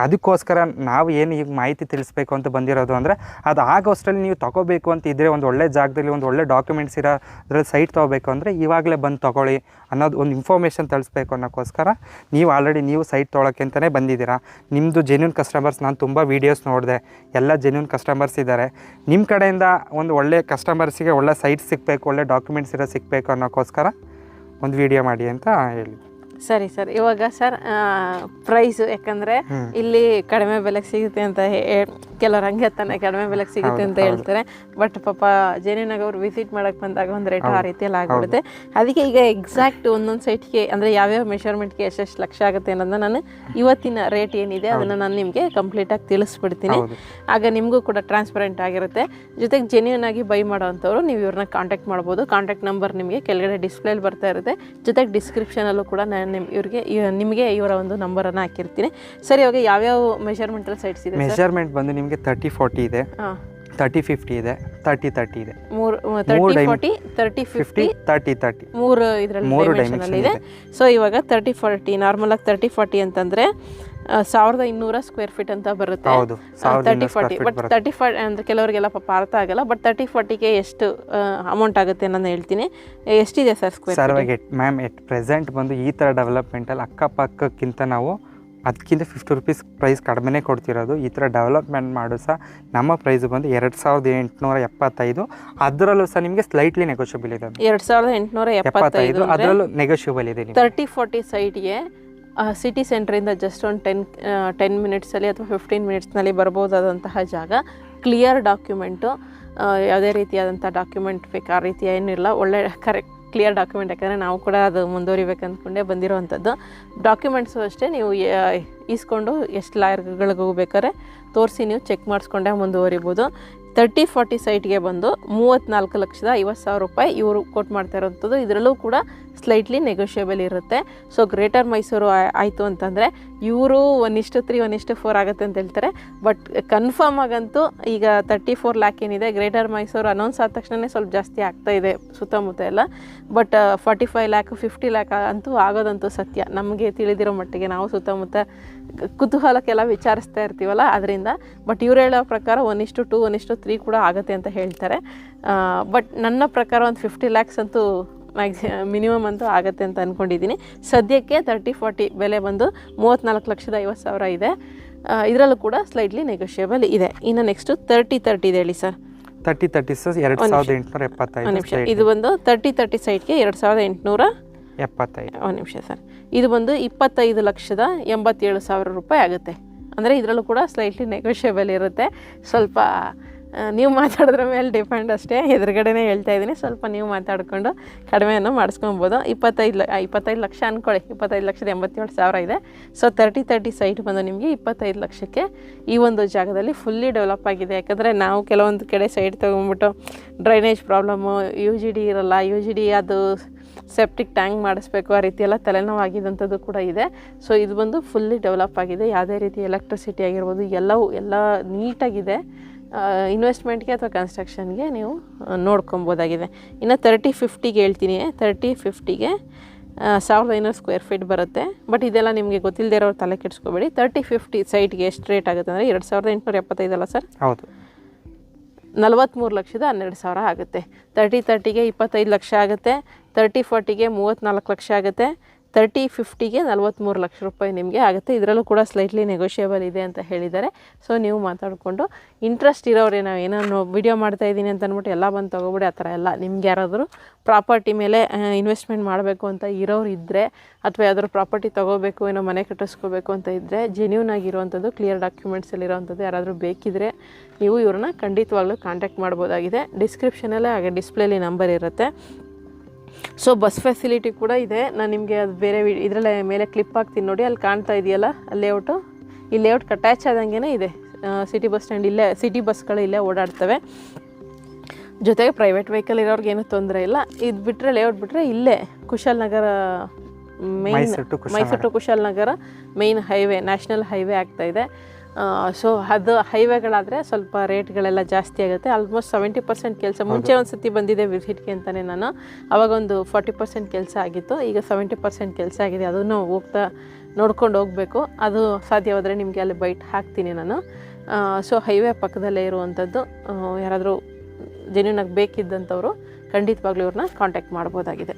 ಅದಕ್ಕೋಸ್ಕರ ನಾವು ಏನು ಈಗ ಮಾಹಿತಿ ತಿಳಿಸ್ಬೇಕು ಅಂತ ಬಂದಿರೋದು ಅಂದರೆ, ಅದು ಆಗೋಷ್ಟರಲ್ಲಿ ನೀವು ತೊಗೋಬೇಕು ಅಂತ ಇದ್ದರೆ, ಒಂದು ಒಳ್ಳೆ ಜಾಗದಲ್ಲಿ ಒಂದು ಒಳ್ಳೆ ಡಾಕ್ಯುಮೆಂಟ್ಸ್ ಇರೋ ಅದ್ರಲ್ಲಿ ಸೈಟ್ ತೊಗೋಬೇಕು ಅಂದರೆ ಇವಾಗಲೇ ಬಂದು ತೊಗೊಳ್ಳಿ ಅನ್ನೋದು ಒಂದು ಇನ್ಫಾರ್ಮೇಷನ್ ತಿಳಿಸ್ಬೇಕು ಅನ್ನೋಕ್ಕೋಸ್ಕರ ನೀವು ಸೈಟ್ ತೊಗೊಳಕ್ಕೆ ಅಂತಲೇ ಬಂದಿದ್ದೀರಾ. ನಿಮ್ಮದು ಜೆನ್ಯೂನ್ ಕಸ್ಟಮರ್ಸ್, ನಾನು ತುಂಬ ವೀಡಿಯೋಸ್ ನೋಡಿದೆ, ಎಲ್ಲ ಜೆನ್ಯೂನ್ ಕಸ್ಟಮರ್ಸ್ ಇದ್ದಾರೆ. ನಿಮ್ಮ ಕಡೆಯಿಂದ ಒಂದು ಒಳ್ಳೆ ಕಸ್ಟಮರ್ಸಿಗೆ ಒಳ್ಳೆ ಸೈಟ್ ಸಿಗಬೇಕು, ಒಳ್ಳೆ ಡಾಕ್ಯುಮೆಂಟ್ಸ್ ಇರೋ ಸಿಗಬೇಕು ಅನ್ನೋಕ್ಕೋಸ್ಕರ ಒಂದು ವೀಡಿಯೋ ಮಾಡಿ ಅಂತ ಹೇಳಿ. ಸರಿ ಸರ್, ಇವಾಗ ಸರ್ ಪ್ರೈಸು, ಯಾಕಂದರೆ ಇಲ್ಲಿ ಕಡಿಮೆ ಬೆಲೆಗೆ ಸಿಗುತ್ತೆ ಅಂತ ಕೆಲವ್ರು ಹಂಗೆ ತಾನೆ ಕಡಿಮೆ ಬೆಲೆಗೆ ಸಿಗುತ್ತೆ ಅಂತ ಹೇಳ್ತಾರೆ. ಬಟ್ ಪಾಪ ಜೆನ್ಯೂನಾಗಿ ಅವ್ರು ವಿಸಿಟ್ ಮಾಡೋಕ್ಕೆ ಬಂದಾಗ ಒಂದು ರೇಟ್ ಆ ರೀತಿಯಲ್ಲಿ ಆಗಿಬಿಡುತ್ತೆ. ಅದಕ್ಕೆ ಈಗ ಎಕ್ಸಾಕ್ಟ್ ಒಂದೊಂದು ಸೈಟ್ಗೆ ಅಂದರೆ ಯಾವ್ಯಾವ ಮೆಷರ್ಮೆಂಟ್ಗೆ ಎಷ್ಟೆಷ್ಟು ಲಕ್ಷ ಆಗುತ್ತೆ ಅನ್ನೋದನ್ನ ನಾನು ಇವತ್ತಿನ ರೇಟ್ ಏನಿದೆ ಅದನ್ನು ನಾನು ನಿಮಗೆ ಕಂಪ್ಲೀಟಾಗಿ ತಿಳಿಸ್ಬಿಡ್ತೀನಿ. ಆಗ ನಿಮಗೂ ಕೂಡ ಟ್ರಾನ್ಸ್ಪರೆಂಟ್ ಆಗಿರುತ್ತೆ. ಜೊತೆಗೆ ಜೆನ್ಯೂನ್ ಆಗಿ ಬೈ ಮಾಡೋವಂಥವ್ರು ನೀವು ಇವ್ರನ್ನ ಕಾಂಟ್ಯಾಕ್ಟ್ ಮಾಡ್ಬೋದು. ಕಾಂಟ್ಯಾಕ್ಟ್ ನಂಬರ್ ನಿಮಗೆ ಕೆಳಗಡೆ ಡಿಸ್ಪ್ಲೇಲಿ ಬರ್ತಾ ಇರುತ್ತೆ. ಜೊತೆಗೆ ಡಿಸ್ಕ್ರಿಪ್ಷನಲ್ಲೂ ಕೂಡ ನಾನು ನಿಮಗೆ ಇವರ ಒಂದು ನಂಬರನ್ನು ಹಾಕಿರ್ತೀನಿ. ಸರಿ, ಇವಾಗ ಯಾವ್ಯಾವ ಮೆಷರ್ಮೆಂಟಲ್ ಸೈಟ್ಸ್ ಇದೆ? ಮೆಷರ್ಮೆಂಟ್ ಬಂದು ನಿಮಗೆ 30-40 ಇದೆ, 30-50 ಇದೆ, 30-30 ಇದೆ. 30-40, 30-50, 30-30 ಮೂರು ಇದರಲ್ಲಿ ಇದೆ. ಸೊ ಇವಾಗ 30-40 ನಾರ್ಮಲ್ ಆಗಿ 30-40 ಅಂತಂದರೆ 1200 ಸ್ಕ್ವೇರ್ ಫೀಟ್ ಅಂತ ಬರುತ್ತೆ. 30-40 ಬಟ್ 30-40 ಅಂದರೆ ಕೆಲವರಿಗೆಲ್ಲ ಪಾಪ ಅರ್ಥ ಆಗಲ್ಲ. ಬಟ್ 30-40ಗೆ ಎಷ್ಟು ಅಮೌಂಟ್ ಆಗುತ್ತೆ ಅನ್ನೋದು ಹೇಳ್ತೀನಿ. ಎಷ್ಟಿದೆ sir square feet? Ma'am at present ಬಂದು ಈ ಥರ ಡೆವಲಪ್ಮೆಂಟಲ್ಲಿ ಅಕ್ಕಪಕ್ಕಕ್ಕಿಂತ ನಾವು ಅದಕ್ಕಿಂತ 50 ರೂಪೀಸ್ ಪ್ರೈಸ್ ಕಡಿಮೆನೇ ಕೊಡ್ತಿರೋದು. ಈ ಥರ ಡೆವಲಪ್ಮೆಂಟ್ ಮಾಡೋ ಸಹ ನಮ್ಮ ಪ್ರೈಸ್ ಬಂದು 2875. ಅದರಲ್ಲೂ ಸಹ ನಿಮಗೆ ಸ್ಲೈಟ್ಲಿ ನೆಗೋಷಿಯಬಲ್ ಇದೆ. 2875 ಅದರಲ್ಲೂ ನೆಗೋಷಿಯಬಲ್ ಇದೆ. 30-40 ಸೈಟ್ಗೆ ಸಿಟಿ ಸೆಂಟ್ರಿಂದ ಜಸ್ಟ್ ಒಂದು 10 ಮಿನಿಟ್ಸಲ್ಲಿ ಅಥವಾ 15 ಮಿನಿಟ್ಸ್ನಲ್ಲಿ ಬರ್ಬೋದಾದಂತಹ ಜಾಗ. ಕ್ಲಿಯರ್ ಡಾಕ್ಯುಮೆಂಟು, ಯಾವುದೇ ರೀತಿಯಾದಂಥ ಡಾಕ್ಯುಮೆಂಟ್ ಬೇಕು ಆ ರೀತಿ ಏನಿಲ್ಲ. ಒಳ್ಳೆ ಕರೆಕ್ಟ್ ಕ್ಲಿಯರ್ ಡಾಕ್ಯುಮೆಂಟ್, ಯಾಕಂದರೆ ನಾವು ಕೂಡ ಅದು ಮುಂದುವರಿಬೇಕು ಅಂದ್ಕೊಂಡೇ ಬಂದಿರೋವಂಥದ್ದು. ಡಾಕ್ಯುಮೆಂಟ್ಸು ಅಷ್ಟೇ ನೀವು ಈಸ್ಕೊಂಡು ಎಷ್ಟು ಲಾಯರ್ಗಳಿಗೆ ಹೋಗ್ಬೇಕಾದ್ರೆ ತೋರಿಸಿ ನೀವು ಚೆಕ್ ಮಾಡಿಸ್ಕೊಂಡೇ ಮುಂದುವರಿಬೋದು. 30-40 ಸೈಟ್ಗೆ ಬಂದು 34,50,000 ರೂಪಾಯಿ ಇವರು ಕೋಟ್ ಮಾಡ್ತಾ ಇರೋವಂಥದ್ದು. ಇದರಲ್ಲೂ ಕೂಡ ಸ್ಲೈಟ್ಲಿ ನೆಗೋಷಿಯಬಲ್ ಇರುತ್ತೆ. ಸೊ ಗ್ರೇಟರ್ ಮೈಸೂರು ಆಯಿತು ಅಂತಂದರೆ ಇವರು 1:3, 1:4 ಆಗುತ್ತೆ ಅಂತ ಹೇಳ್ತಾರೆ. ಬಟ್ ಕನ್ಫರ್ಮ್ ಆಗಂತೂ ಈಗ 34 ಲ್ಯಾಕ್ ಏನಿದೆ, ಗ್ರೇಟರ್ ಮೈಸೂರು ಅನೌನ್ಸ್ ಆದ ತಕ್ಷಣವೇ ಸ್ವಲ್ಪ ಜಾಸ್ತಿ ಆಗ್ತಾ ಇದೆ ಸುತ್ತಮುತ್ತ ಎಲ್ಲ. ಬಟ್ 45 ಲ್ಯಾಕ್, 50 ಲ್ಯಾಕ್ ಅಂತೂ ಆಗೋದಂತೂ ಸತ್ಯ. ನಮಗೆ ತಿಳಿದಿರೋ ಮಟ್ಟಿಗೆ ನಾವು ಸುತ್ತಮುತ್ತ ಕುತೂಹಲಕ್ಕೆಲ್ಲ ವಿಚಾರಿಸ್ತಾ ಇರ್ತೀವಲ್ಲ ಅದರಿಂದ. ಬಟ್ ಇವ್ರು ಹೇಳೋ ಪ್ರಕಾರ 1:2, 1:3 ಕೂಡ ಆಗುತ್ತೆ ಅಂತ ಹೇಳ್ತಾರೆ. ಬಟ್ ನನ್ನ ಪ್ರಕಾರ ಒಂದು 50 ಲ್ಯಾಕ್ಸ್ ಅಂತೂ ಮಿನಿಮಮ್ ಅಂತೂ ಆಗುತ್ತೆ ಅಂತ ಅಂದ್ಕೊಂಡಿದ್ದೀನಿ. ಸದ್ಯಕ್ಕೆ 30-40 ಬೆಲೆ ಬಂದು 34,50,000 ಇದೆ. ಇದರಲ್ಲೂ ಕೂಡ ಸ್ಲೈಟ್ಲಿ ನೆಗೋಷಿಯಬಲ್ ಇದೆ. ಇನ್ನು ನೆಕ್ಸ್ಟು 30 ಇದೆ ಹೇಳಿ ಸರ್. 30 2875 ನಿಮಿಷ. ಇದು ಒಂದು 30 ಸೈಟ್ಗೆ 2875. ಒಂದು ನಿಮಿಷ ಸರ್. ಇದು ಬಂದು 25,87,000 ರೂಪಾಯಿ ಆಗುತ್ತೆ. ಅಂದರೆ ಇದರಲ್ಲೂ ಕೂಡ ಸ್ಲೈಟ್ಲಿ ನೆಗೋಷಿಯಬಲ್ ಇರುತ್ತೆ. ಸ್ವಲ್ಪ ನೀವು ಮಾತಾಡಿದ್ರ ಮೇಲೆ ಡಿಪೆಂಡ್ ಅಷ್ಟೇ. ಎದುರುಗಡೆನೇ ಹೇಳ್ತಾ ಇದ್ದೀನಿ, ಸ್ವಲ್ಪ ನೀವು ಮಾತಾಡಿಕೊಂಡು ಕಡಿಮೆಯನ್ನು ಮಾಡಿಸ್ಕೊಬೋದು. 25 ಲಕ್ಷ ಅಂದ್ಕೊಳ್ಳಿ, 25,87,000 ಇದೆ. ಸೊ 30 ಸೈಟ್ ಬಂದು ನಿಮಗೆ 25 ಲಕ್ಷಕ್ಕೆ ಈ ಒಂದು ಜಾಗದಲ್ಲಿ ಫುಲ್ಲಿ ಡೆವಲಪ್ ಆಗಿದೆ. ಯಾಕಂದರೆ ನಾವು ಕೆಲವೊಂದು ಕಡೆ ಸೈಟ್ ತೊಗೊಂಡ್ಬಿಟ್ಟು ಡ್ರೈನೇಜ್ ಪ್ರಾಬ್ಲಮ್ಮು, UGD ಇರಲ್ಲ, UGD ಅದು ಸೆಪ್ಟಿಕ್ ಟ್ಯಾಂಕ್ ಮಾಡಿಸ್ಬೇಕು, ಆ ರೀತಿ ಎಲ್ಲ ತಲೆನೋವಾಗಿದ್ದಂಥದ್ದು ಕೂಡ ಇದೆ. ಸೊ ಇದು ಬಂದು ಫುಲ್ಲಿ ಡೆವಲಪ್ ಆಗಿದೆ. ಯಾವುದೇ ರೀತಿ ಎಲೆಕ್ಟ್ರಿಸಿಟಿ ಆಗಿರ್ಬೋದು ಎಲ್ಲ ನೀಟಾಗಿದೆ. ಇನ್ವೆಸ್ಟ್ಮೆಂಟ್ಗೆ ಅಥವಾ ಕನ್ಸ್ಟ್ರಕ್ಷನ್ಗೆ ನೀವು ನೋಡ್ಕೊಬೋದಾಗಿದೆ. ಇನ್ನು 30-50ಗೆ ಹೇಳ್ತೀನಿ. 30-50ಗೆ 1500 ಸ್ಕ್ವೇರ್ ಫೀಟ್ ಬರುತ್ತೆ. ಬಟ್ ಇದೆಲ್ಲ ನಿಮಗೆ ಗೊತ್ತಿಲ್ಲದೆ ಇರೋರು ತಲೆ ಕೆಡಿಸ್ಕೋಬೇಡಿ. 30-50 ಸೈಟ್ಗೆ ಎಷ್ಟು ರೇಟ್ ಆಗುತ್ತೆ ಅಂದರೆ 2875 ಅಲ್ಲ ಸರ್? ಹೌದು. 43,12,000 ಆಗುತ್ತೆ. 30-30ಗೆ 25 ಲಕ್ಷ ಆಗುತ್ತೆ. 30-40ಗೆ 34 ಲಕ್ಷ ಆಗುತ್ತೆ. 30-50ಗೆ 43 ಲಕ್ಷ ರೂಪಾಯಿ ನಿಮಗೆ ಆಗುತ್ತೆ. ಇದರಲ್ಲೂ ಕೂಡ ಸ್ಲೈಟ್ಲಿ ನೆಗೋಷಿಯಬಲ್ ಇದೆ ಅಂತ ಹೇಳಿದ್ದಾರೆ. ಸೊ ನೀವು ಮಾತಾಡಿಕೊಂಡು ಇಂಟ್ರೆಸ್ಟ್ ಇರೋರೆ, ನಾವು ಏನೋ ವಿಡಿಯೋ ಮಾಡ್ತಾ ಇದ್ದೀನಿ ಅಂತ ಅಂದ್ಬಿಟ್ಟು ಎಲ್ಲ ಬಂದು ತೊಗೊಬಿಡಿ, ಆ ಥರ ಎಲ್ಲ. ನಿಮ್ಗೆ ಯಾರಾದರೂ ಪ್ರಾಪರ್ಟಿ ಮೇಲೆ ಇನ್ವೆಸ್ಟ್ಮೆಂಟ್ ಮಾಡಬೇಕು ಅಂತ ಇರೋರು ಇದ್ದರೆ, ಅಥವಾ ಯಾವ್ದಾದ್ರು ಪ್ರಾಪರ್ಟಿ ತೊಗೋಬೇಕು, ಏನೋ ಮನೆ ಕಟ್ಟಿಸ್ಕೋಬೇಕು ಅಂತ ಇದ್ದರೆ, ಜೆನ್ಯೂನ್ ಆಗಿರುವಂಥದ್ದು, ಕ್ಲಿಯರ್ ಡಾಕ್ಯುಮೆಂಟ್ಸಲ್ಲಿರೋವಂಥದ್ದು ಯಾರಾದರೂ ಬೇಕಿದ್ದರೆ ನೀವು ಇವ್ರನ್ನ ಖಂಡಿತವಾಗ್ಲೂ ಕಾಂಟ್ಯಾಕ್ಟ್ ಮಾಡ್ಬೋದಾಗಿದೆ. ಡಿಸ್ಕ್ರಿಪ್ಷನಲ್ಲೇ ಹಾಗೆ ಡಿಸ್ಪ್ಲೇಲಿ ನಂಬರ್ ಇರುತ್ತೆ. ಸೊ ಬಸ್ ಫೆಸಿಲಿಟಿ ಕೂಡ ಇದೆ. ನಾನು ನಿಮಗೆ ಅದು ಬೇರೆ ಇದರಲ್ಲೇ ಮೇಲೆ ಕ್ಲಿಪ್ ಹಾಕ್ತೀನಿ ನೋಡಿ, ಅಲ್ಲಿ ಕಾಣ್ತಾ ಇದೆಯಲ್ಲ ಲೇಔಟು. ಈ ಲೇಔಟ್ಗೆ ಅಟ್ಯಾಚ್ ಆದಂಗೆ ಇದೆ ಸಿಟಿ ಬಸ್ ಸ್ಟ್ಯಾಂಡ್. ಇಲ್ಲೇ ಸಿಟಿ ಬಸ್ಗಳು ಇಲ್ಲೇ ಓಡಾಡ್ತವೆ. ಜೊತೆಗೆ ಪ್ರೈವೇಟ್ ವೆಹಿಕಲ್ ಇರೋರ್ಗೆ ಏನೂ ತೊಂದರೆ ಇಲ್ಲ. ಇದು ಬಿಟ್ಟರೆ ಲೇಔಟ್ ಬಿಟ್ಟರೆ ಇಲ್ಲೇ Kushalanagar Mysuru to Kushalanagar main highway, national highway ಆಗ್ತಾಯಿದೆ. ಸೊ ಅದು ಹೈವೇಗಳಾದರೆ ಸ್ವಲ್ಪ ರೇಟ್ಗಳೆಲ್ಲ ಜಾಸ್ತಿ ಆಗುತ್ತೆ. ಆಲ್ಮೋಸ್ಟ್ 70% ಕೆಲಸ. ಮುಂಚೆ ಒಂದು ಸತಿ ಬಂದಿದೆ ವಿಸಿಟ್ಗೆ ಅಂತಲೇ ನಾನು, ಆವಾಗ ಒಂದು 40% ಕೆಲಸ ಆಗಿತ್ತು. ಈಗ 70% ಕೆಲಸ ಆಗಿದೆ. ಅದನ್ನು ಹೋಗ್ತಾ ನೋಡ್ಕೊಂಡು ಹೋಗಬೇಕು. ಅದು ಸಾಧ್ಯವಾದರೆ ನಿಮಗೆ ಅಲ್ಲಿ ಬೈಟ್ ಹಾಕ್ತೀನಿ ನಾನು. ಸೊ ಹೈವೇ ಪಕ್ಕದಲ್ಲೇ ಇರುವಂಥದ್ದು. ಯಾರಾದರೂ ಜೆನ್ಯೂನಾಗಿ ಬೇಕಿದ್ದಂಥವ್ರು ಖಂಡಿತವಾಗ್ಲೂ ಇವ್ರನ್ನ ಕಾಂಟ್ಯಾಕ್ಟ್ ಮಾಡ್ಬೋದಾಗಿದೆ.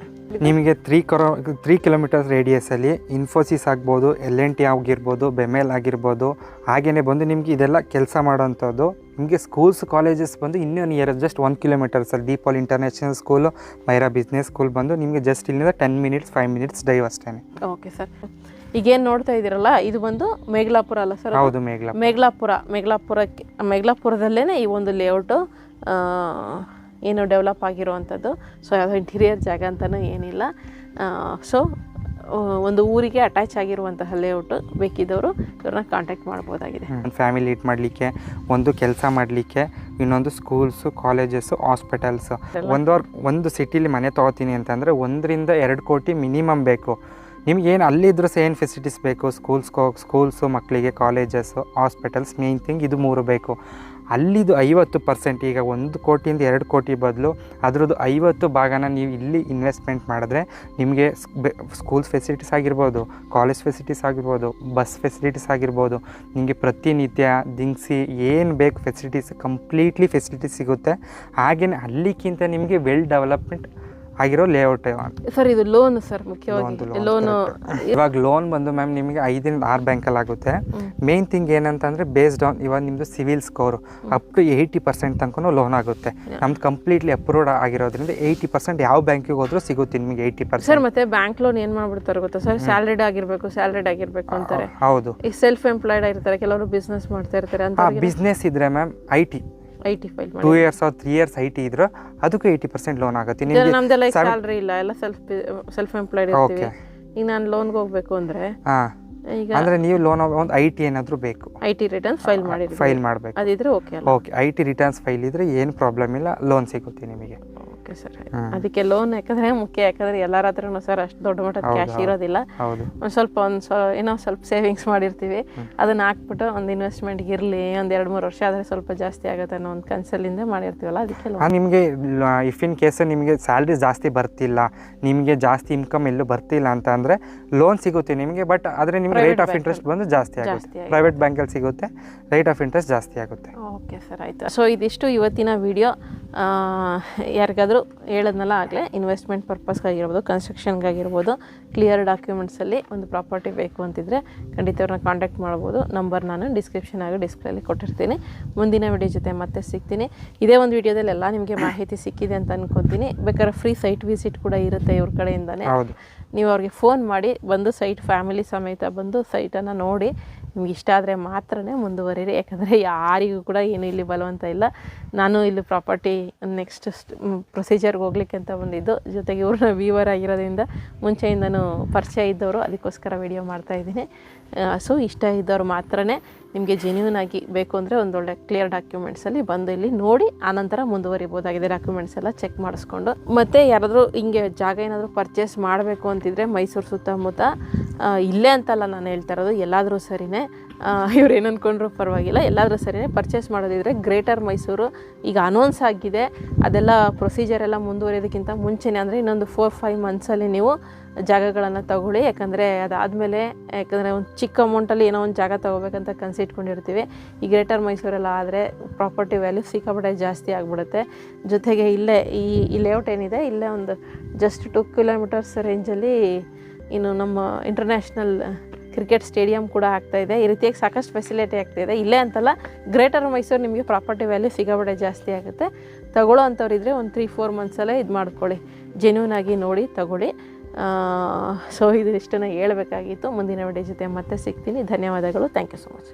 ನಿಮಗೆ 3 ಕಿಲೋಮೀಟರ್ಸ್ ರೇಡಿಯಸಲ್ಲಿ ಇನ್ಫೋಸಿಸ್ ಆಗ್ಬೋದು, LNT ಆಗಿರ್ಬೋದು, ಬೆಮೆಲ್ ಆಗಿರ್ಬೋದು, ಹಾಗೆಯೇ ಬಂದು ನಿಮಗೆ ಇದೆಲ್ಲ ಕೆಲಸ ಮಾಡೋವಂಥದ್ದು. ನಿಮಗೆ ಸ್ಕೂಲ್ಸ್ ಕಾಲೇಜಸ್ ಬಂದು ಇನ್ನೂ ನಿಯರ್ ಜಸ್ಟ್ 1 ಕಿಲೋಮೀಟರ್ಸಲ್ಲಿ Deepavali international school, Myra business school ಬಂದು ನಿಮಗೆ ಜಸ್ಟ್ ಇಲ್ಲಿಂದ 10 ಮಿನಿಟ್ಸ್ 5 ಮಿನಿಟ್ಸ್ ಡ್ರೈವ್ ಅಷ್ಟೇ. Okay sir. ಈಗೇನು ನೋಡ್ತಾ ಇದ್ದೀರಲ್ಲ, ಇದು ಬಂದು ಮೇಘಲಾಪುರ ಅಲ್ಲ ಸರ್? ಹೌದು, ಮೇಘಲಾಪುರದಲ್ಲೇ ಈ ಒಂದು ಲೇಔಟು ಏನು ಡೆವಲಪ್ ಆಗಿರುವಂಥದ್ದು. ಸೊ ಯಾವುದೋ ಇಂಟೀರಿಯರ್ ಜಾಗ ಅಂತಲೂ ಏನಿಲ್ಲ. ಸೊ ಒಂದು ಊರಿಗೆ ಅಟ್ಯಾಚ್ ಆಗಿರುವಂತಹ ಲೇಔಟು. ಬೇಕಿದ್ದವರು ಇವ್ರನ್ನ ಕಾಂಟ್ಯಾಕ್ಟ್ ಮಾಡ್ಬೋದಾಗಿದೆ. ಫ್ಯಾಮಿಲಿ ಲೀಡ್ ಮಾಡಲಿಕ್ಕೆ, ಒಂದು ಕೆಲಸ ಮಾಡಲಿಕ್ಕೆ, ಇನ್ನೊಂದು ಸ್ಕೂಲ್ಸು, ಕಾಲೇಜಸ್ಸು, ಹಾಸ್ಪಿಟಲ್ಸು. ಒಂದು ಸಿಟಿಲಿ ಮನೆ ತೊಗೋತೀನಿ ಅಂತಂದರೆ 1-2 ಕೋಟಿ ಮಿನಿಮಮ್ ಬೇಕು. ನಿಮಗೇನು ಅಲ್ಲಿದ್ದರೂ ಏನು ಫೆಸಿಲಿಟೀಸ್ ಬೇಕು, ಸ್ಕೂಲ್ಸು ಮಕ್ಕಳಿಗೆ, ಕಾಲೇಜಸ್ಸು, ಹಾಸ್ಪಿಟಲ್ಸ್, ಮೇಯ್ನ್ ಥಿಂಗ್ ಇದು 3 ಬೇಕು. ಅಲ್ಲಿದು 50%, ಈಗ 1 ಕೋಟಿಯಿಂದ 2 ಕೋಟಿ ಬದಲು ಅದರದ್ದು 50 ಭಾಗನ ನೀವು ಇಲ್ಲಿ ಇನ್ವೆಸ್ಟ್ಮೆಂಟ್ ಮಾಡಿದ್ರೆ ನಿಮಗೆ ಸ್ಕೂಲ್ಸ್ ಫೆಸಿಲಿಟೀಸ್ ಆಗಿರ್ಬೋದು, ಕಾಲೇಜ್ ಫೆಸಿಲಿಟೀಸ್ ಆಗಿರ್ಬೋದು, ಬಸ್ ಫೆಸಿಲಿಟೀಸ್ ಆಗಿರ್ಬೋದು, ನಿಮಗೆ ಪ್ರತಿನಿತ್ಯ ದಿನಸಿ ಏನು ಬೇಕು ಕಂಪ್ಲೀಟ್ಲಿ ಫೆಸಿಲಿಟೀಸ್ ಸಿಗುತ್ತೆ. ಹಾಗೆಯೇ ಅಲ್ಲಿಗಿಂತ ನಿಮಗೆ ವೆಲ್ ಡೆವಲಪ್ಮೆಂಟ್ ಆಗಿರೋ ಲೇಔಟ್ ಸರ್. ಇದು ಲೋನ್ ಸರ್, ಮುಖ್ಯವಾಗಿ ಲೋನು. ಇವಾಗ ಲೋನ್ ಬಂದು ಮ್ಯಾಮ್ ನಿಮಗೆ 5-6 ಬ್ಯಾಂಕಲ್ಲಿ ಆಗುತ್ತೆ. ಮೇನ್ ಥಿಂಗ್ ಏನಂತಂದರೆ ಬೇಸ್ಡ್ ಆನ್ ಇವಾಗ ನಿಮ್ಮದು ಸಿವಿಲ್ ಸ್ಕೋರು ಅಪ್ ಟು 80% ತನಕ ಲೋನ್ ಆಗುತ್ತೆ. ನಮ್ದು ಕಂಪ್ಲೀಟ್ಲಿ ಅಪ್ರೂವ್ಡ್ ಆಗಿರೋದ್ರಿಂದ 80% ಯಾವ ಬ್ಯಾಂಕಿಗೆ ಹೋದ್ರೂ ಸಿಗುತ್ತೆ ನಿಮಗೆ 80%. ಸರ್ ಮತ್ತೆ ಬ್ಯಾಂಕ್ ಲೋನ್ ಏನು ಮಾಡ್ಬಿಡ್ತಾರೆ ಗೊತ್ತಾ ಸರ್? ಸ್ಯಾಲರಿಡ್ ಆಗಿರ್ಬೇಕು ಅಂತಾರೆ. ಹೌದು. ಈ ಸೆಲ್ಫ್ ಎಂಪ್ಲಾಯ್ಡ್ ಆಗಿರ್ತಾರೆ, ಕೆಲವರು ಬಿಸ್ನೆಸ್ ಮಾಡ್ತಾ ಇರ್ತಾರೆ ಅಂತ. ಬಿಸ್ನೆಸ್ ಇದ್ರೆ ma'am IT file 2 years or 3 years IT ಇದ್ರೆ ಅದಕ್ಕೂ 80% ಲೋನ್ ಆಗುತ್ತೆ. ನಮ್ದೆಲ್ಲ ಸ್ಯಾಲರಿ ಇಲ್ಲ, ಎಲ್ಲ ಸೆಲ್ಫ್ ಎಂಪ್ಲಾಯ್ಡ್ ಇರ್ತೀವಿ. ಈಗ ನಾನು ಲೋನ್ಗೆ ಹೋಗ್ಬೇಕು ಅಂದರೆ ಈಗ ಅಂದರೆ ನೀವು ಲೋನ್ ಒಂದು IT ಏನಾದರೂ ಬೇಕು, IT ರಿಟರ್ನ್ಸ್ ಫೈಲ್ ಮಾಡಬೇಕು. ಅದಿದ್ರೆ ಓಕೆ. IT ರಿಟರ್ನ್ಸ್ ಫೈಲ್ ಇದ್ರೆ ಏನು ಪ್ರಾಬ್ಲಮ್ ಇಲ್ಲ, ಲೋನ್ ಸಿಗುತ್ತೆ ನಿಮಗೆ. Okay sir. ಅದಕ್ಕೆ ಲೋನ್ ಯಾಕಂದರೆ ಮುಖ್ಯ. ಯಾಕಂದರೆ ಎಲ್ಲರ ಹತ್ರನೂ ಸರ್ ಅಷ್ಟು ದೊಡ್ಡ ಮಟ್ಟದ ಕ್ಯಾಶ್ ಇರೋದಿಲ್ಲ. ಒಂದು ಸ್ವಲ್ಪ ಸೇವಿಂಗ್ಸ್ ಮಾಡಿರ್ತೀವಿ, ಅದನ್ನ ಹಾಕ್ಬಿಟ್ಟು ಒಂದು ಇನ್ವೆಸ್ಟ್ಮೆಂಟ್ಗೆ ಇರಲಿ, ಒಂದು 2-3 ವರ್ಷ ಆದರೆ ಸ್ವಲ್ಪ ಜಾಸ್ತಿ ಆಗುತ್ತೆ ಅನ್ನೋ ಒಂದು ಕನ್ಸಲ್ಲಿಂದ ಮಾಡಿರ್ತೀವಲ್ಲ, ಅದಕ್ಕೆ ನಿಮಗೆ ಇಫ್ ಇನ್ ಕೇಸ್ ನಿಮಗೆ ಸ್ಯಾಲ್ರಿ ಜಾಸ್ತಿ ಬರ್ತಿಲ್ಲ, ನಿಮಗೆ ಜಾಸ್ತಿ ಇನ್ಕಮ್ ಎಲ್ಲೂ ಬರ್ತಿಲ್ಲ ಅಂತ ಅಂದರೆ ಲೋನ್ ಸಿಗುತ್ತೆ ನಿಮಗೆ. ಬಟ್ ಆದರೆ ನಿಮಗೆ ರೇಟ್ ಆಫ್ ಇಂಟ್ರೆಸ್ಟ್ ಬಂದು ಜಾಸ್ತಿ ಆಗುತ್ತೆ. ಪ್ರೈವೇಟ್ ಬ್ಯಾಂಕಲ್ಲಿ ಸಿಗುತ್ತೆ, ರೇಟ್ ಆಫ್ ಇಂಟ್ರೆಸ್ಟ್ ಜಾಸ್ತಿ ಆಗುತ್ತೆ. ಓಕೆ ಸರ್, ಆಯಿತು. ಸೊ ಇದಿಷ್ಟು ಇವತ್ತಿನ ವಿಡಿಯೋ. ಯಾರಿಗಾದರೂ ಏನಾದರೂ ಹೇಳೋದ್ನಲ್ಲ ಆಗಲೇ ಇನ್ವೆಸ್ಟ್ಮೆಂಟ್ ಪರ್ಪಸ್ಗಾಗಿರ್ಬೋದು, ಕನ್ಸ್ಟ್ರಕ್ಷನ್ಗಾಗಿರ್ಬೋದು, ಕ್ಲಿಯರ್ ಡಾಕ್ಯುಮೆಂಟ್ಸಲ್ಲಿ ಒಂದು ಪ್ರಾಪರ್ಟಿ ಬೇಕು ಅಂತಿದ್ರೆ ಖಂಡಿತ ಅವ್ರನ್ನ ಕಾಂಟ್ಯಾಕ್ಟ್ ಮಾಡ್ಬೋದು. ನಂಬರ್ ನಾನು ಡಿಸ್ಕ್ರಿಪ್ಷನ್ ಆಗಿ ಡಿಸ್ಪ್ಲೇಲಿ ಕೊಟ್ಟಿರ್ತೀನಿ. ಮುಂದಿನ ವಿಡಿಯೋ ಜೊತೆ ಮತ್ತೆ ಸಿಗ್ತೀನಿ. ಇದೇ ಒಂದು ವಿಡಿಯೋದಲ್ಲಿ ಎಲ್ಲ ನಿಮಗೆ ಮಾಹಿತಿ ಸಿಕ್ಕಿದೆ ಅಂತ ಅನ್ಕೊತೀನಿ. ಬೇಕಾದ್ರೆ ಫ್ರೀ ಸೈಟ್ ವಿಸಿಟ್ ಕೂಡ ಇರುತ್ತೆ ಇವ್ರ ಕಡೆಯಿಂದನೇ. ಹೌದು. ನೀವು ಅವ್ರಿಗೆ ಫೋನ್ ಮಾಡಿ ಬಂದು ಸೈಟ್ ಫ್ಯಾಮಿಲಿ ಸಮೇತ ಬಂದು ಸೈಟನ್ನು ನೋಡಿ ನಿಮ್ಗೆ ಇಷ್ಟ ಆದರೆ ಮಾತ್ರನೇ ಮುಂದುವರಿರಿ. ಯಾಕಂದರೆ ಯಾರಿಗೂ ಕೂಡ ಏನು ಇಲ್ಲಿ ಬಲವಂತ ಇಲ್ಲ. ನಾನು ಇಲ್ಲಿ ಪ್ರಾಪರ್ಟಿ ನೆಕ್ಸ್ಟ್ ಪ್ರೊಸೀಜರ್ಗೆ ಹೋಗ್ಲಿಕ್ಕೆ ಅಂತ ಬಂದಿದ್ದು, ಜೊತೆಗೆ ಇವ್ರನ್ನ ವ್ಯೂವರ್ ಆಗಿರೋದ್ರಿಂದ ಮುಂಚೆಯಿಂದನೂ ಪರಿಚಯ ಇದ್ದವರು, ಅದಕ್ಕೋಸ್ಕರ ವಿಡಿಯೋ ಮಾಡ್ತಾಯಿದ್ದೀನಿ. ಸೊ ಇಷ್ಟ ಇದ್ದವ್ರು ಮಾತ್ರನೇ ನಿಮಗೆ ಜೆನ್ಯೂನ್ ಆಗಿ ಬೇಕು ಅಂದರೆ ಒಂದೊಳ್ಳೆ ಕ್ಲಿಯರ್ ಡಾಕ್ಯುಮೆಂಟ್ಸಲ್ಲಿ ಬಂದು ಇಲ್ಲಿ ನೋಡಿ ಆನಂತರ ಮುಂದುವರಿಬೋದಾಗಿದೆ. ಡಾಕ್ಯುಮೆಂಟ್ಸ್ ಎಲ್ಲ ಚೆಕ್ ಮಾಡಿಸ್ಕೊಂಡು. ಮತ್ತು ಯಾರಾದರೂ ಹಿಂಗೆ ಜಾಗ ಏನಾದರೂ ಪರ್ಚೇಸ್ ಮಾಡಬೇಕು ಅಂತಿದ್ರೆ ಮೈಸೂರು ಸುತ್ತಮುತ್ತ, ಇಲ್ಲೇ ಅಂತಲ್ಲ ನಾನು ಹೇಳ್ತಾ ಇರೋದು, ಎಲ್ಲಾದರೂ ಸರಿಯೇ, ಇವ್ರು ಏನು ಅಂದ್ಕೊಂಡ್ರೂ ಪರವಾಗಿಲ್ಲ, ಎಲ್ಲಾದರೂ ಸರಿಯೇ ಪರ್ಚೇಸ್ ಮಾಡೋದಿದ್ರೆ ಗ್ರೇಟರ್ ಮೈಸೂರು ಈಗ ಅನೌನ್ಸ್ ಆಗಿದೆ. ಅದೆಲ್ಲ ಪ್ರೊಸೀಜರ್ ಎಲ್ಲ ಮುಂದುವರಿಯೋದಕ್ಕಿಂತ ಮುಂಚೆನೇ, ಅಂದರೆ ಇನ್ನೊಂದು 4-5 ಮಂತ್ಸಲ್ಲಿ ನೀವು ಜಾಗಗಳನ್ನು ತಗೊಳ್ಳಿ. ಯಾಕಂದರೆ ಅದಾದಮೇಲೆ, ಯಾಕಂದರೆ ಒಂದು ಚಿಕ್ಕ ಅಮೌಂಟಲ್ಲಿ ಏನೋ ಒಂದು ಜಾಗ ತೊಗೋಬೇಕಂತ ಕನಸಿಟ್ಕೊಂಡಿರ್ತೀವಿ. ಈ ಗ್ರೇಟರ್ ಮೈಸೂರೆಲ್ಲ ಆದರೆ ಪ್ರಾಪರ್ಟಿ ವ್ಯಾಲ್ಯೂ ಸಿಕ್ಕಾಪಟ್ಟೆ ಜಾಸ್ತಿ ಆಗಿಬಿಡುತ್ತೆ. ಜೊತೆಗೆ ಇಲ್ಲೇ ಈ ಲೇಔಟ್ ಏನಿದೆ, ಇಲ್ಲೇ ಒಂದು ಜಸ್ಟ್ 2 ಕಿಲೋಮೀಟರ್ಸ್ ರೇಂಜಲ್ಲಿ ಇನ್ನು ನಮ್ಮ ಇಂಟರ್ನ್ಯಾಷನಲ್ ಕ್ರಿಕೆಟ್ ಸ್ಟೇಡಿಯಂ ಕೂಡ ಆಗ್ತಾಯಿದೆ. ಈ ರೀತಿಯಾಗಿ ಸಾಕಷ್ಟು ಫೆಸಿಲಿಟಿ ಆಗ್ತಾಯಿದೆ. ಇಲ್ಲೇ ಅಂತಲ್ಲ, ಗ್ರೇಟರ್ ಮೈಸೂರು ನಿಮಗೆ ಪ್ರಾಪರ್ಟಿ ವ್ಯಾಲ್ಯೂ ಸಿಕ್ಕಾಪಟ್ಟೆ ಜಾಸ್ತಿ ಆಗುತ್ತೆ. ತಗೊಳ್ಳೋ ಅಂಥವ್ರಿದ್ರೆ ಒಂದು 3-4 ಮಂತ್ಸಲ್ಲೇ ಇದು ಮಾಡ್ಕೊಳ್ಳಿ, ಜೆನ್ಯೂನ್ ಆಗಿ ನೋಡಿ ತಗೊಳ್ಳಿ. ಸೊ ಇದಿಷ್ಟನ್ನು ಹೇಳಬೇಕಾಗಿತ್ತು. ಮುಂದಿನ ವಿಡಿಯೋ ಜೊತೆ ಮತ್ತೆ ಸಿಗ್ತೀನಿ. ಧನ್ಯವಾದಗಳು. Thank you so much.